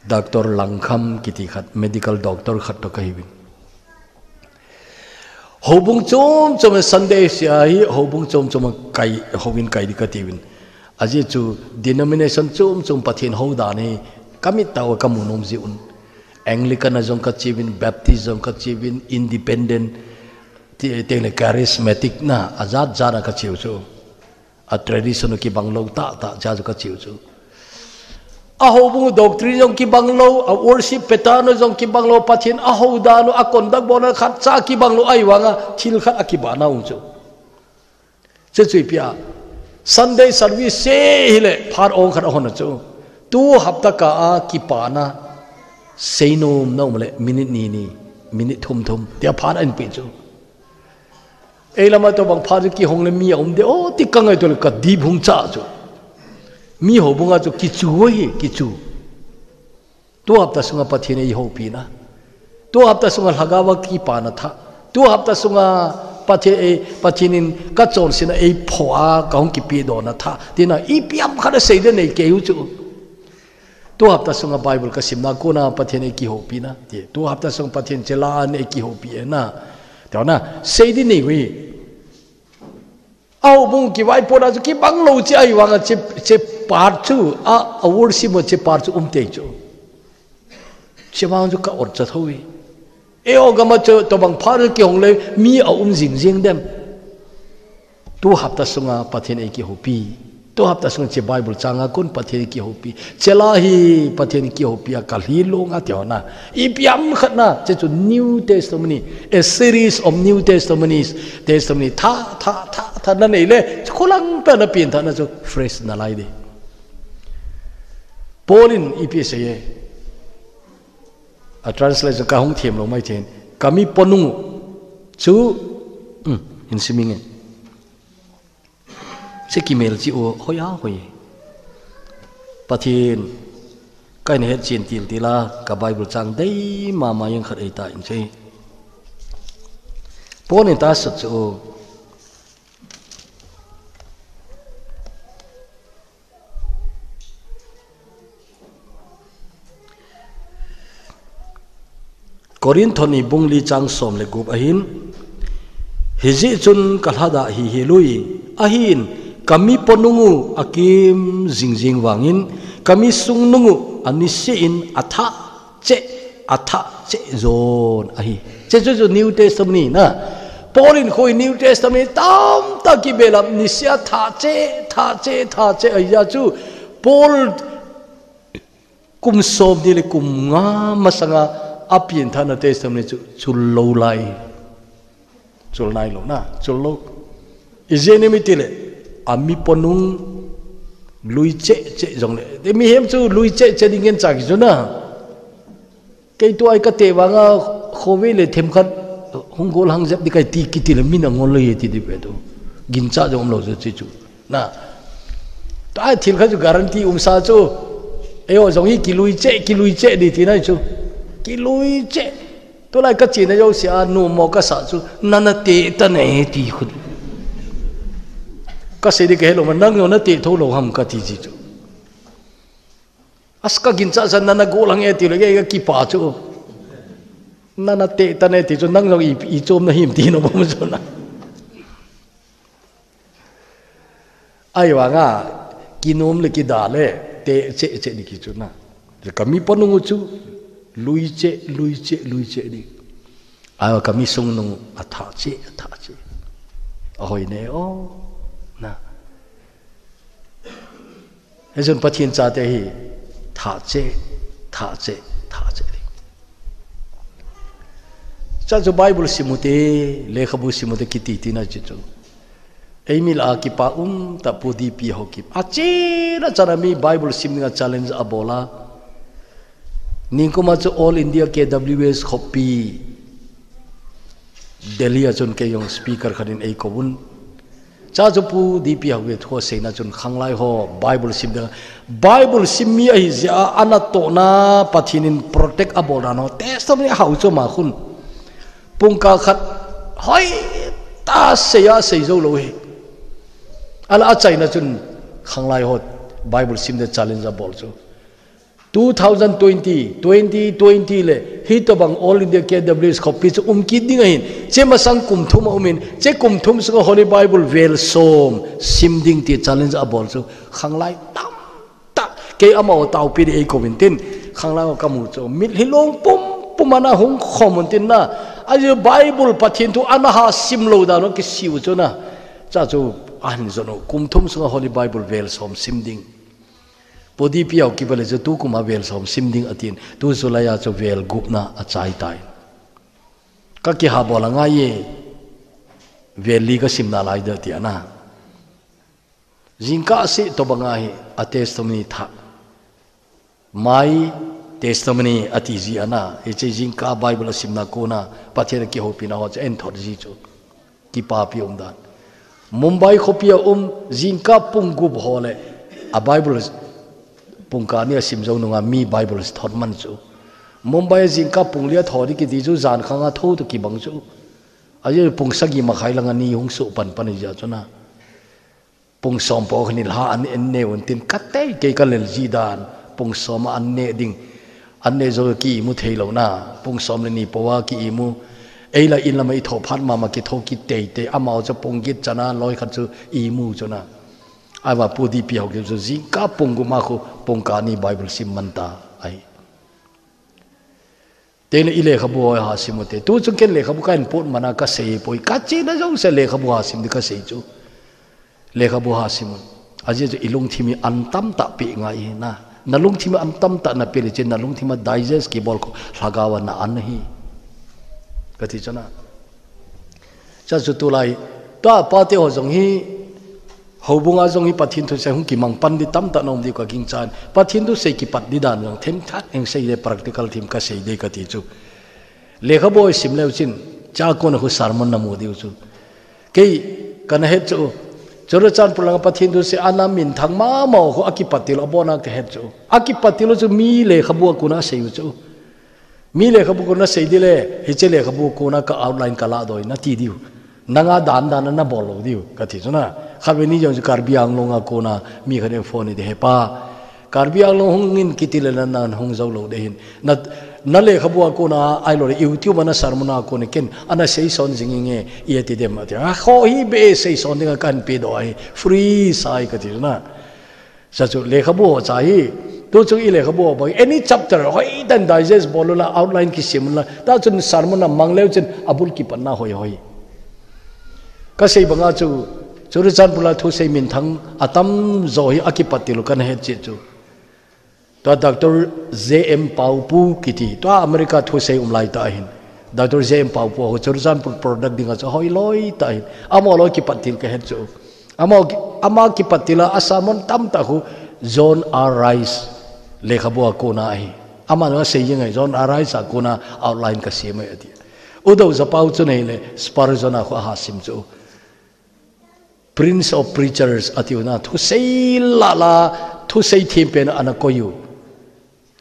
Dr. Langkham kiti khat medical doctor khat to kahibin hobung chom chom Sunday sia hi hobung chom chom kai howin kai di kativin aji chu denomination chom chom pathin ho da ni kamit taw kamunom ji un Anglican azong ka chibin Baptism ka chibin Independent tele charismatic na azad jara ka chiu chu a tradition ki banglo ta ja ka chiu chu a hobung doctrine jong ki banglo a worship petano jong ki banglo pathin a hodano a kondak bona khat cha ki banglo ai wanga thil khat akibana ung chu che chui pia Sunday service se hile phar ong khat hon chu tu hapta ka a ki pana seinom no male minute ni minute thum tia phar an pe chu elama to bang phar ki hongle mi om de o ti kangai to ka di bhung cha chu mi ho bunga chu kichu hi kichu tu hapta sunga pathine hi ho pi na tu hapta sunga hagawa ki pa na tha tu hapta sunga pathinin ka chon sina ei phoa kaung ki pi do na tha tina i piam khada seide nei ke hu chu tu hapta sunga bible ka simna ko na pathine ki ho pi na ti tu hapta sung pathin chela ne ki ho pi na to na seide nei wi au bung ki vai pora chu ki banglo chi ai wanga che par chu a award si mo che par chu te chu che wang chu ka or cha thui e o gama chu to bang phar ki hong le mi a jing dem tu hapta sunga pathin e ki hopi tu hapta sunga che bible changa kun pathin ki hopi chela hi pathin ki hopi a kal hi longa tiona I piam khatna che chu new testimony a series of new testimony tha na nei le kholang pa na pin tha na chu fresh na lai de polin epsa a translation ka hong them lo mai chen kami ponung chu in siming se ki mail chi o hoya hoi pathin kai ne het chin til tila ka bible chang dei ma yang khat ai ta in che polin ta sat chu Korinthoni bungli chang som le gup ahin hiji chun kalhada hi lui ahin kami ponungu akim jingjing wangin kami sungnungu anisi in atha che zon ahi che new testament na Paulin khoi new testament tam ta ki belam nisya tha che aya chu Paul kum som dile kum nga masanga apin thana testimony chu lo lai chul nai lo na chul lo ijenemi tile ami ponung lui che jong le de mi hem chu lui che dingen cha ki na kai tu ai ka te wanga khowe le them khat hongol hang jap di kai ti ki ti le min ngol le ti di pe do gin cha jong lo chu na ta thil kha chu guarantee sa chu eo jong hi ki lui che di ti na chu ki lui che to lai ka chi na yo sia nu mo ka sa chu nana te ta nei ti khut ka se di ke lo man nang no na te tho lo ham ka ti ji chu aska gin cha san nana go lang e ti le ge ki pa chu nana te ta nei ti chu nang no i chom na him ti no mo chu na ai wa nga kinom le ki da le te che ni ki chu na kami ponung chu lui che di ayo kami sung nung atha che hoi ne o na ezon pathin cha te hi tha che cha jo bible simute lekhabu simute kiti tina chi chu emil a ki pa ta pudi pi ho ki ache na chana mi bible simninga challenge abola ningkuma chu all india kws khopi delhi achun ke yong speaker khanin ei kobun cha chu pu di pi ho ge tho seina chun khanglai ho bible simmi ai ja ana to na pathinin protect abola no test ni hau chu ma khun pungka khat hoi ta seya seizo lo he ala achaina chun khanglai ho bible sim the challenge a bol chu 2020 le hitobang all india kws copy chu umkit ding hin chema sang kum thum umin che kum thum su holy bible vel som simding ti challenge a bol chu khanglai tam ta ke amo tau pi ei kovintin khanglai ka mu chu mit hilong pumana hung khomun tin na aje bible pathin tu anaha simlo da no ki siu chu na cha chu an zono kum thum su holy bible vel som simding podi piau ki bale tu kuma vel som simding atin tu zulaya chu vel gupna achai tai ka ki ha bola nga ye veli ka simna lai da ti ana jingka si to banga hi atestomni tha mai testimony ati ji ana e che jingka bible simna kona pathere ki hopina ho en thor ji chu ki pa pi dan mumbai khopia jingka punggub hole a bible pungka ni simzo nunga mi bible thot man chu mumbai jingka punglia thori ki di chu jan khanga tho to ki bang chu aje pungsagi ma khai langa ni hung su pan ja chuna pung som po khni la an en ne un tin katte ke kalel ji dan pung som an ne ding an ne zo ki mu theilo na pung som le ni powa ki mu eila in la mai tho phat ma ki tho ki te amao cha pung git chana loi khat chu i mu chuna awa pudi pi ho ge zo ji ka pung gu ma khu pung ka ni bible sim manta ai tele ile khabu ha simote tu chu ken le khabu kan pot mana ka sei poi ka chi na zo se le khabu ha sim di ka sei chu le khabu ha simun aje jo ilung thimi antam ta pi ngai na nalung thima antam ta na pele che nalung thima digest ki bol ko lagawa na an hi kati chana cha chu tu lai ta pa te ho jong hi hobunga jong hi pathin thu se hung ki mang pan di tam ta nom di ka king chan pathin tu se ki pat di dan jong them that eng sei le practical thim ka sei de ka ti chu lekha boy sim le chin cha ko na hu sarmon na mo di chu ke kan he chu Jorochan pulang pathin tu se anam min thang ma mo ho akipatil abona ke het chu akipatil chu mi le khabu kuna sei chu mi le khabu kuna sei dile hi che le khabu kuna ka outline kala doi na ti diu nanga dan na bolo diu ka thi chu na khabe ni jong karbi anglonga kuna mi khane phone de he pa karbi anglong hungin kitile na nan hung zo lo de hin na le khabu kuna ai lo youtube na sarmuna ko ne ken ana sei son jingenge ye ti dem ati a kho hi be sei son de kan pe do ai free sai ka ti na sa chu le khabu cha hi tu chu i le khabu ba any chapter hoi dan digest bolula outline ki simla ta chun sarmuna mangleu chen abul ki panna hoi ka sei banga chu churu chan pula thu sei min thang atam zo hi akipatil kan he che chu to Dr. J.M. Paupu kiti to America thu sei umlai ta hin Dr. J.M. Paupu ho churjan product dinga cho hoi loi ta hin amo loi ki patil ka het chu ama ki patila asamon tam ta hu John R. Rice lekhabu ko na hi ama no sei yang John R. Rice ko na outline ka sema ati udo za pau chu nei le Spurgeon a ha sim chu Prince of Preachers ati na thu sei la thu sei thimpen ana koyu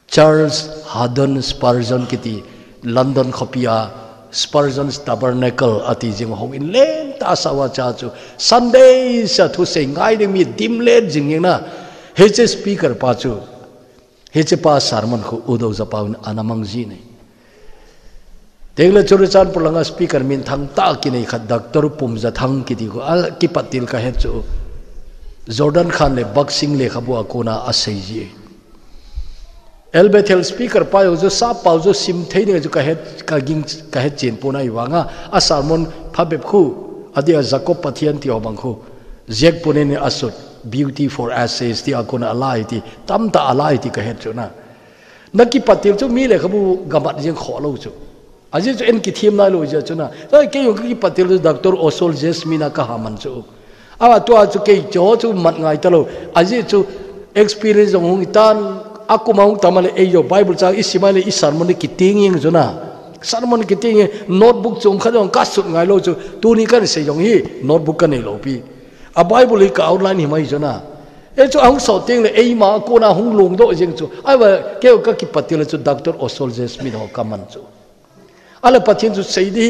Charles Haddon Spurgeon kiti London khopia Spurgeon's Tabernacle ati jing ho in len ta sawa cha chu Sunday sa thu sei ngai de mi dimle jing na heche speaker pa chu heche pa sermon khu udo za paun anamang ji nei tegla churchan pulanga speaker min thang ta ki nei khat doctor pumja thang kiti ko ki patil ka he chu Jordan Khan le boxing le khabu akona asei ji Elbethel speaker pa yo jo sa pa jo sim theini jo ka het chen puna iwanga a sermon phabep khu adia Jacob pathian ti obangkhu jek punene asut beauty for ashes ti akuna alai ti tamta alai ti ka het chuna naki patil chu mi le khabu gamat jeng kho lo chu aji chu en ki thim na lo ja chuna sai ke yong ki patil doctor Osol Jasmine ka haman chu awa to chu ke cho chu mat ngai ta lo aji chu experience ong tan aku mau tamale eyo Bible cha isimale isarmon ki tinging chuna sarmon ki ting notebook chung khadong ka sut ngai lo chu tu ni kan se yong hi notebook kan nei lo pi a Bible ka outline hi mai chuna e chu ang so ting le ei ma ko na hung lung do jeng chu ai wa ke ka ki patil chu doctor Osol Jasmine ho kaman chu ala pathin chu sei di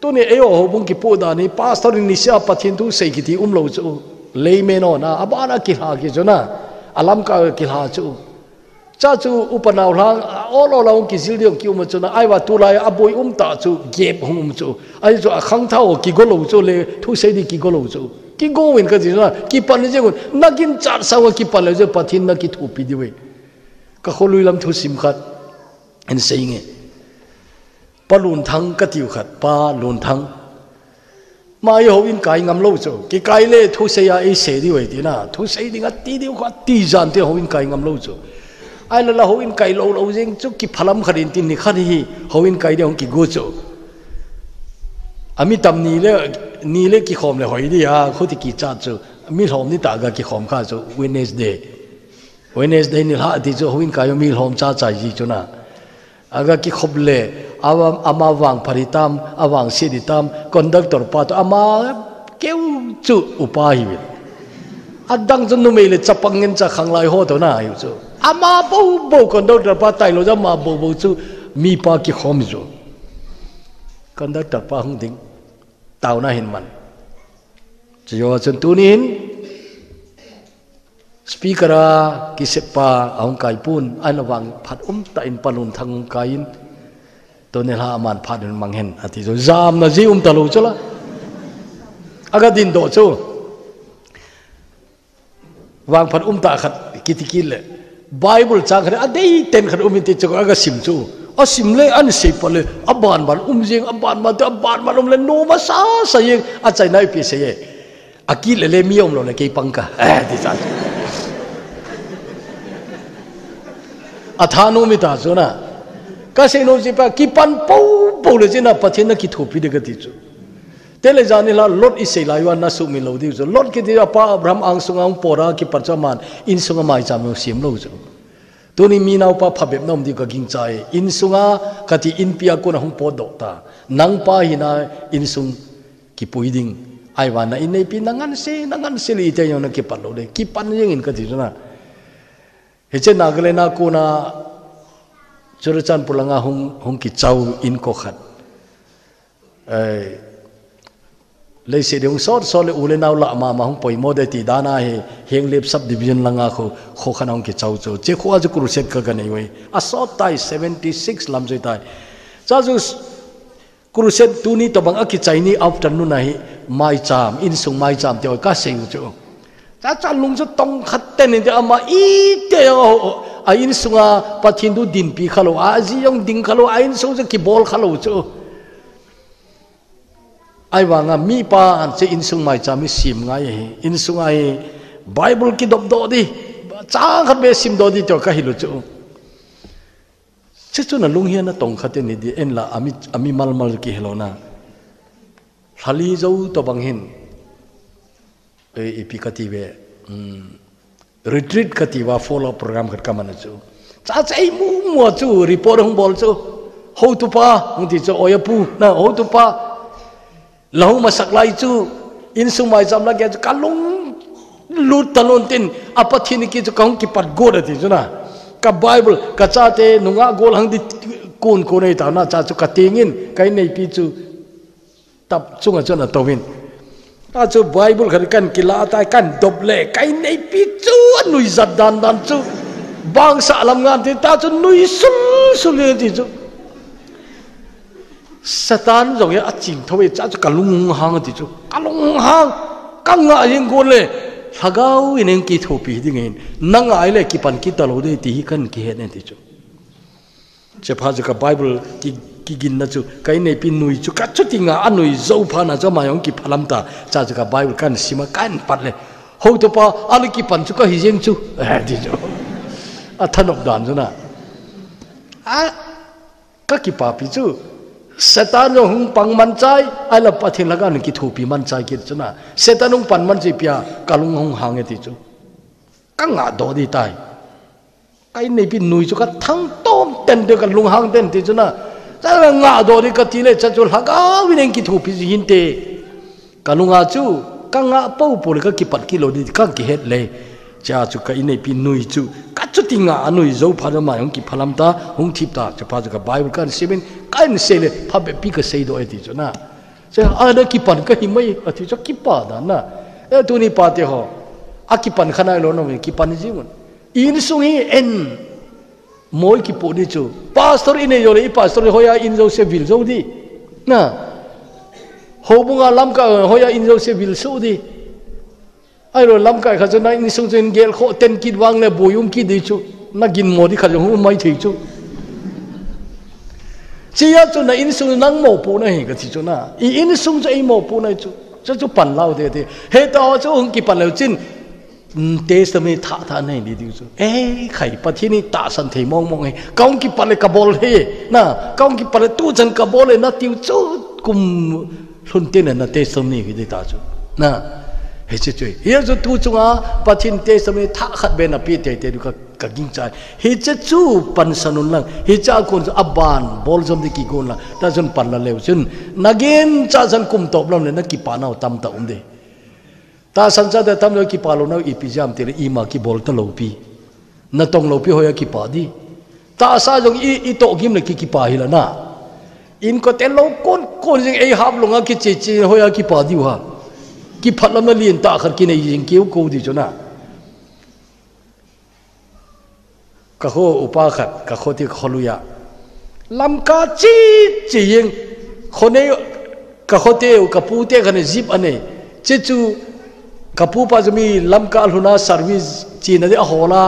tu ne e ho bung ki po da ni pastor ni sia pathin tu sei ki ti lo chu leime no na abana ki ha ki chuna alam ka ki ha chu cha chu upanaw lang olo law ki sildiong ki chuna ai wa tu lai aboi ta chu gep hum chu ai chu khang thao ki go lo chu le thu sei di ki go lo chu ki go win ka jina ki pan je gun nakin char sawa ki pan le je pathin na ki thu pi di we ka kholui lam thu sim khat en sei nge palun thang ka tiu khat pa lun thang mai ho in kai ngam lo chu ki kai le thu sei a e se di we ti na thu sei di nga ti di kha ti jan te ho in kai ngam lo chu ai la ho in kai lo lo jeng chu ki phalam kharin tin ni khan hi ho in kai de hong ki go chu ami tam ni le ki khom le hoi di ha khoti ki cha chu mi hom ni ta ga ki khom kha chu Wednesday ni ha ti chu ho in kai mi hom cha cha ji chu na aga ki khoble ama wang pharitam awang siditam conductor pa to ama keu chu upai adang jun nu mele chapangin cha khanglai ho to na ayu chu ama bo conductor pa tai lo ja ma bo chu mi pa ki khom jo conductor pa hung ding tau na hin man jo chun tunin speaker ki sepa aung kai pun an wang phat ta in palun thang kain to ne ha man phat mang hen ati jo jam na ji ta lo chola aga din do chu wang phat ta khat kitikil le Bible cha khare adei ten khat ti chu aga sim chu a sim le an se pale aban ban jeng aban ma le no ma sa yeng a chai nai pi se ye akil le mi lo le ke pangka ti cha athanu mi ta chu na ka se no ji pa ki pan po le jina pathin na ki thopi de ga ti chu tele jani la lot isei la yuan na su mi lo di chu lot ki ti pa Abraham ang sungang pora ki parchaman in sunga mai cham no sim lo chu tuni mi nau pa phabep nom di ka ging chai in sunga kati in pia ko na hung po do ta nang pa hina in sung ki puiding ai wa na in nei pi nangan se li te yo na ki pan lo de ki pan yeng in ka ti na he che nagle na ko na churchan pulanga hung ki chau in ko khat le se dong so le ule naw la ma hung poi mo de ti dana he heng lep sub division langa kho khanong ki chau chu che kho aju kru set ka ga nei we a so tai 76 lam joi tai cha ju kru set tu ni to bang a ki chai ni afternoon na hi mai cham in sung mai cham te ka se chu cha lung chu tong khat te ni de ama i te a in sunga pathin du din pi khalo a ji yong ding khalo a in so ki bol khalo chu ai wanga mi pa an che in sung mai cha mi sim ngai in sung ai Bible ki dop do di cha khat be sim do di to ka hilu chu na lung hian na tong khat ni di en la ami mal ki helona hali zo to bang hin epikati be retreat kati wa follow program khat kamana chu cha chai mu chu report hung bol chu ho tu pa hung ti chu oya pu na ho tu pa lahu masak lai chu in sumai jam la ge kalung lut talon tin apathini ki chu kong ki pat go da ti chu na ka Bible ka cha te nunga gol hang di kun ko nei ta na cha chu ka tingin kai nei pi chu tap chunga chana towin ta chu Bible khar kan kila ta kan doble kai nei pi chu nui zat dan chu bang sa alam ngan ti ta chu nui sul le ti chu Satan rồi á chỉnh thôi cha cho kalung hang thì chú kalung hang căng ngại những con lệ thagau in ki thu pi đi nghe nang ai lệ ki pan ki talo de ti kan ki het ne ti chú che pha ka Bible ki gin na chu kai nei pin nui chu ka chu tinga anui zo pha na cho ma yong ki phalam ta cha chu ka bible kan sima kan pat le ho to pa ali ki pan chu ka hi jeng chu di jo a thanok dan chu na a ka ki pa pi chu setan yo hung pang man chai ala pathin laga ni ki thu pi man chai ki chu na setan hung pan man chi pia kalung hung hang e ti chu ka nga do di tai cái này bị nuôi cho các thằng tôm tên được cái lung hang tên thì cho na ta ngã đồ đi cái tí này cho là cái vì nên cái thủ bị gì thế cái lung ngã chú cái ngã bao bồ cái kịp bắt kilo đi cái hết lệ cha chú cái này bị nuôi chú cái chú tiếng ngã nuôi dấu phá ra mà ông kịp phá làm ta ông thiệp ta cho phá cho cái Bible cái seven cái này sẽ lệ phá bị bị cái say đồ ấy thì cho na cho ai đó kịp bắt cái gì mấy thì cho kịp bắt đó na tôi này bắt thì họ kịp bắt khả năng lớn không kịp bắt gì mà in sungi en moi ki po di chu pastor in yo le pastor hoya in zo se vil zo di na ho bunga lam ka hoya in zo se vil so di ai ro lam ka kha chu na in sung chen gel kho ten kit wang le boyum ki di chu na gin mo di kha hu mai thei chu chi ya chu na in sung nang mo po na hi ka chi chu na in sung chu ai mo po na chu chu pan lao de de he to chu hung ki pan lo chin tế sớm này thả này đi điều chứ, khai bắt thiên này tạ sản thể mong mong ấy, công kí bắt lại kabol he, na công kí bắt lại tu chân kabol ấy, na tiêu chú cùng luôn tên là tế sớm này cái tạ chú, na hết chứ chơi, hiện giờ tu chung á, bắt thiên tế sớm này thả khát bên na biết tế được cái kinh trái, hết chứ chú pan sanun lang, hết chứ con aban bol sớm đi kí con lang, ta chân pan là leo chân, nagin cha chân cùng top lắm này, na kí pan nào tam ta đấy. Ta san cha de tam lo ki palo na ipijam te ima ki bol ta lo pi na tong lo pi hoya ki pa di ta sa jong i to gim le ki pa hi la na in ko te lo kon jing ei hab lo nga ki chi hoya ki pa di wa ki phat lam na lin ta khar ki nei jing kiu ko di chona ka ho upa khat ka kho ti kholuya lam ka chi ying khone ka kho te ka pu te khane zip ane che chu kapu pa jumi lamka luna service chi na de hola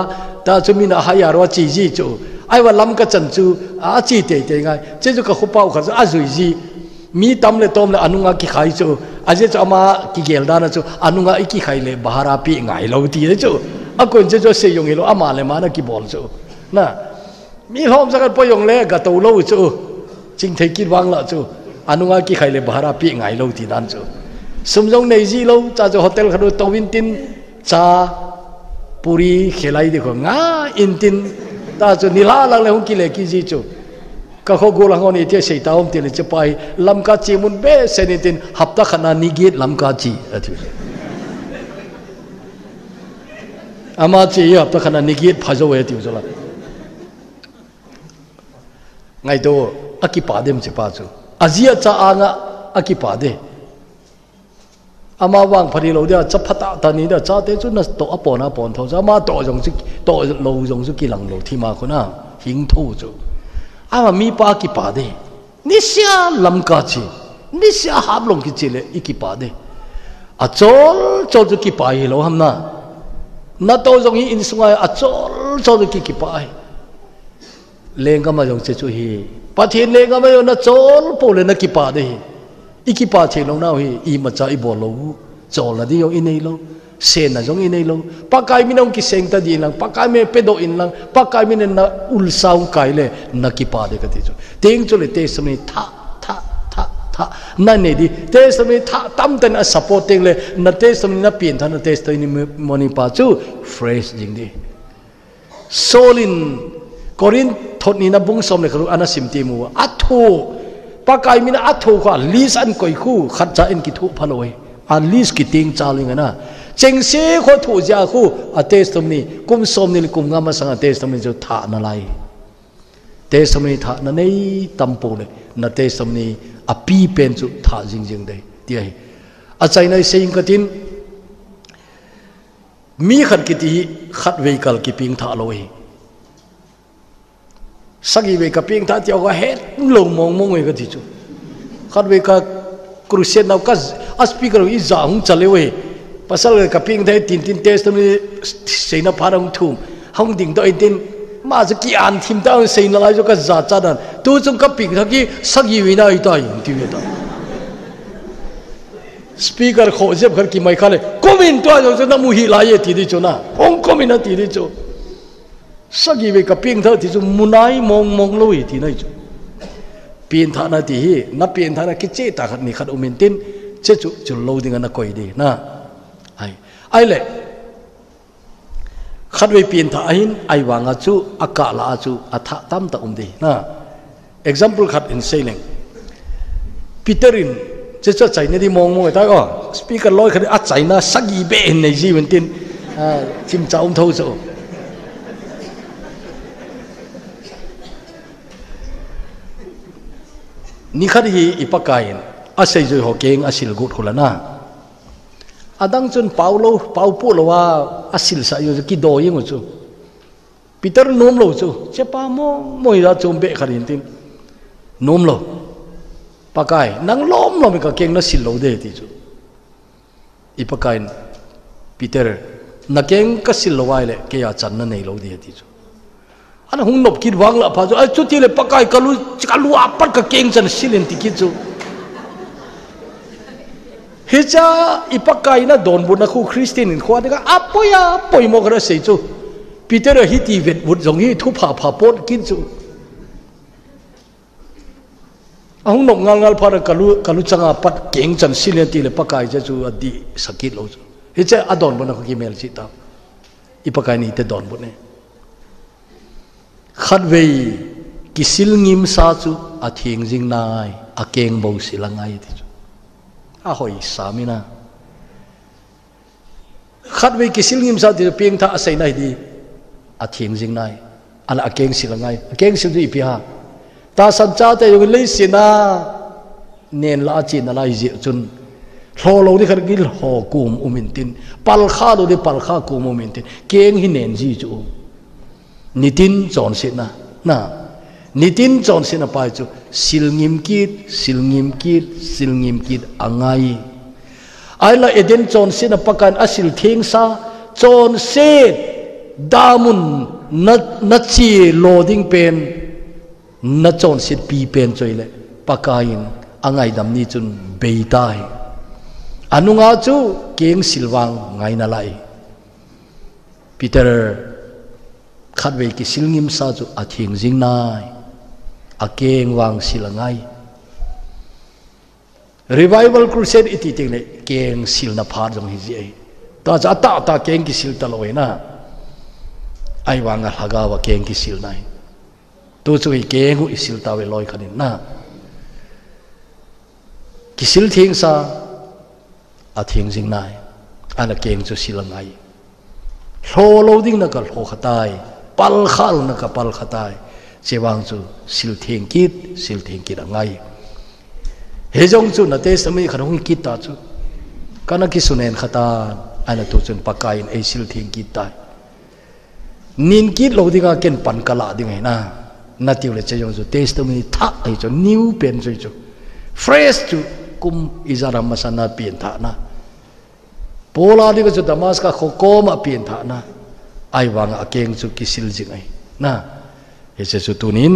ta jumi na haya ro chi ji chu ai wa lamka chan chu a chi te ngai che chu ka khupa kha a zui ji mi tam le tom le anunga ki khai chu a je chu ama ki gel da na chu anunga ki khai le bahara pi ngai lo ti chu a ko je jo se yong lo ama le ma na ki bol chu na mi hom sa ka po yong le ga to lo chu ching thei ki wang la chu anunga ki khai le bahara pi ngai lo ti dan chu sumjong nei ji lo cha jo hotel khadu tawin tin cha puri khelai de ko nga in tin ta chu nila lang le hong ki le ki ji chu ka kho go lang oni te sei ta om te le chapai lam ka chi mun be senitin hapta khana ni git lam ka chi athi ama chi hapta khana ni git phajo we ti jo la ngai do akipa dem che pa chu azia cha anga akipa de ama wang phari lo dia chapata tani da cha te chu na to apona pon tho za ma to jong chi to lo jong chu ki lang lo thi ma khona hing tho chu ama mi pa ki pa de ni sia lam ka chi ni sia hab long ki chile iki pa de a chol chu ki pa hi lo ham na to jong hi in sungai a chol ki pa hi lenga ma jong che chu hi pathin lenga ma yo na chol po le na ki pa de iki pa che lo na hi I ma cha I bol lo chol na di yo inei lo sen na jong inei lo pakai mi nong ki seng ta di lang pakai me pedo in lang pakai mi na ul saung kai le na ki pa de ka ti chu ting chu le te samni tha na ne di te samni tha tam ten a supporting le na te samni na pin tha na te sto ni moni pa chu fresh jing di solin korin thot ni na bung som le kharu ana sim ti mu atho pakai mina atho kha lis an koi khu khat cha in ki thu phaloi an lis ki ting chaling na cheng se kho thu ja khu a testom ni kum som ni kum nga ma sang testom ni jo tha na lai testom ni tha na nei tampo le na testom ni a pi pen chu tha jing dei ti ai a chai nai seing ka tin mi khat ki ti khat vehicle ki ping tha loi sagi ve ka ping tha ti ga het lo mong we ka ti chu khat ve ka crucial naw ka a speaker I za hung chale we pasal ka ping thai tin test ni seina pharang thum hong ding do tin màจะกี่อันทีมตาเสียนอะไรจะก็จัดจัดนั่นตัวจงกับปิงทักกี้สักยี่วินาทีตายที่เวลาสปีกเกอร์โคเจ็บกันกี่ไม่ขาเลยก็มินตัวจะนั่งมุฮิลายที่ดิจูนะองก็มินที่ดิจูสักยี่วิกับปิงเท่าที่จูมุนัยมองลุยที่นั่นจูปีนท่านาที่นับปีนท่านาคิดเจตาขัดนี่ขัดอุมินตินเจ้าจูโลดิ้งกันนักคอยดีนะไอ้เล่ขัดไว้เปลี่ยนท่าหินไอ้วางอาจูอากาศละอาจูอัฐตั้มตะดีนะ example ขัดอินเซลิงปีเตอรินจะใจเนี่ยที่มองไอ้ท่าก็สปีกเกอร์ลอยขัดอัดใจนะสักยี่เบนในชีวิตตินจิมจ้าเท่าโซนี่ขัดฮีอีปากายนอาศัยจุยหอกเก่งอาศิลกุดคนละนะอาดังจนเป่าพูดเลยว่าอาศิลสายอยู่กี่ดอยยังไงจูปีเตอร์นุ่มโลจูเจ้าป้ามอยราจมเบะขัดยินตินนุ่มโลปากายนังล้อมเราไม่ก็เก่งนักศิลโลเดติจูอีปากายปีเตอร์นักเก่งก็ศิลโลไว้เลยเกี่ยจันนั่นในโลเดติจูอันหุ่นนบคิดวางละพาจูไอ้จุดที่เลยปากายกัลูอาปัดก็เก่งจันศิลเลนติคิดจูเฮ้ยจ้าอีปากกายน่ะโดนบุญนักคริสเตียนขวานนี่ก็อัปปอยมองกันเสียจูปีเตอร์ฮิตตีเวทบุญตรงนี้ทุบผ่าปดกินจูเอาหนุ่มงานพาร์กัลุจังอาปัดเก่งจันสิเลนตีเลยปากกายจะจูอดีสกิลเราจูเฮ้ยจ้าอดอนบุญนักกิเมลจิตาอีปากกายนี่แต่โดนบุญเนี่ยขัดเวกิสิลงิมซาจูอาทิงจิงนายอาเก่งบ่สิลังไงที่จูอาหอยสามีนะขัดไว้กิสิลงิมซาติเพียงท่าอาศัยไหนดีอาเทียงจริงไหนอันอาเก่งสิละไงเก่งสิดีพิฮาตาสันจ้าแต่ยังเลยสินะเนียนละจีนอะไรเจียจุนโหเราที่ขัดกิลโหกุมอุมินตินปัลข้าเราที่ปัลข้ากุมอุมินตินเก่งหินเนียนจีจูนิตินจอนสินะนิตินจอนสินะไปจูสิลงิมกิดอังไงไอ้ละเอเดนจอนสินะปะกันอาศิลเทียงซาจอนเซดามุนนัดชีโลดิ้งเป็นนัดจอนสิปีเป็นจอยเลยปะกันอังไงดำนี้จุนเบยตายอนุงาจูเก่งสิลวังไงนั่นไลปีเตอร์ขัดเวกิสิลงิมซาจูอาทิงจิงนายอาเก่งวางสิละไง revival crusade อิติติงเลยเก่งสิลนับพาร์จงฮิจิตาจะตาเก่งกิสิลตลอดนะไอวางอัลฮากาวเก่งกิสิลนายตัวช่วยเก่งหูอิสิลตาเวลอยขันินนะกิสิลทิ้งซาอาทิงจิงนายอันเก่งจะสิละไงโลโลดิ้งนักโลขตายปัลขัลนักปัลขตายเจวังจูสิลทิ้งกิดไงเฮจงจูนัดเตสมีขนมกิดตาจูกันนักกิสุเนนขตาอันนั้นตัวจนปากกายไอสิลทิ้งกิดตายนินกิดโลดิ้งอาเก็นปันกะลาดิ้งไงนะนัดที่เราเจยงจูเตสมีทักไอจูนิวเป็นจูเฟรชจูกุมอิจารามาสนาเปลี่ยนท่านะโปลาดิก็จะดามัสกะโคโกมาเปลี่ยนท่านะไอวางอาเก่งจูกิสิลจิงไงนะเฮเจจูตุนิน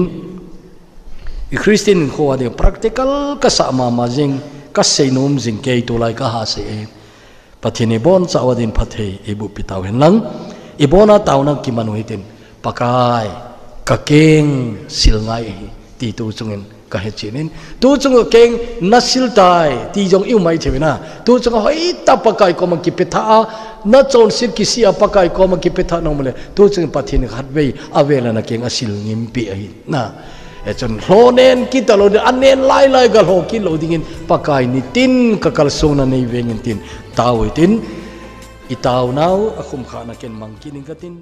คริสเตียนเขาว่าเดี๋ยว practical ก็สามารถมาจิงก็เซนุมจิงเกยตัวไรก็หาเสียปฏินิบอนจะว่าดินพัทเฮอิบุปิตาเห็นหลังอิบอนาตาวนักกิมันวิตินปากายก็เก่งสิลไงตีตัวจงเงินก็เห็นจีนินตัวจงเก่งนัดสิลตายตีจงอิ่วไม่เทวินะตัวจงเฮ้ยตาปากายก็มันกิเป็ดท่านัดจนสิลกิเสียปากายก็มันกิเป็ดท่าน้องมาเลยตัวจงปฏินิขัดเวอเวลานักเก่งอสิลงิมปีไอ้นะจนโหเนนกิตาโลดอันเนนไล่กันโหกิโลดิ้งปากายนิตินกักลโซนันในเวงินตินตาวตินอิตาวนาวอคุมขานักเก่งมังกินิงกัติน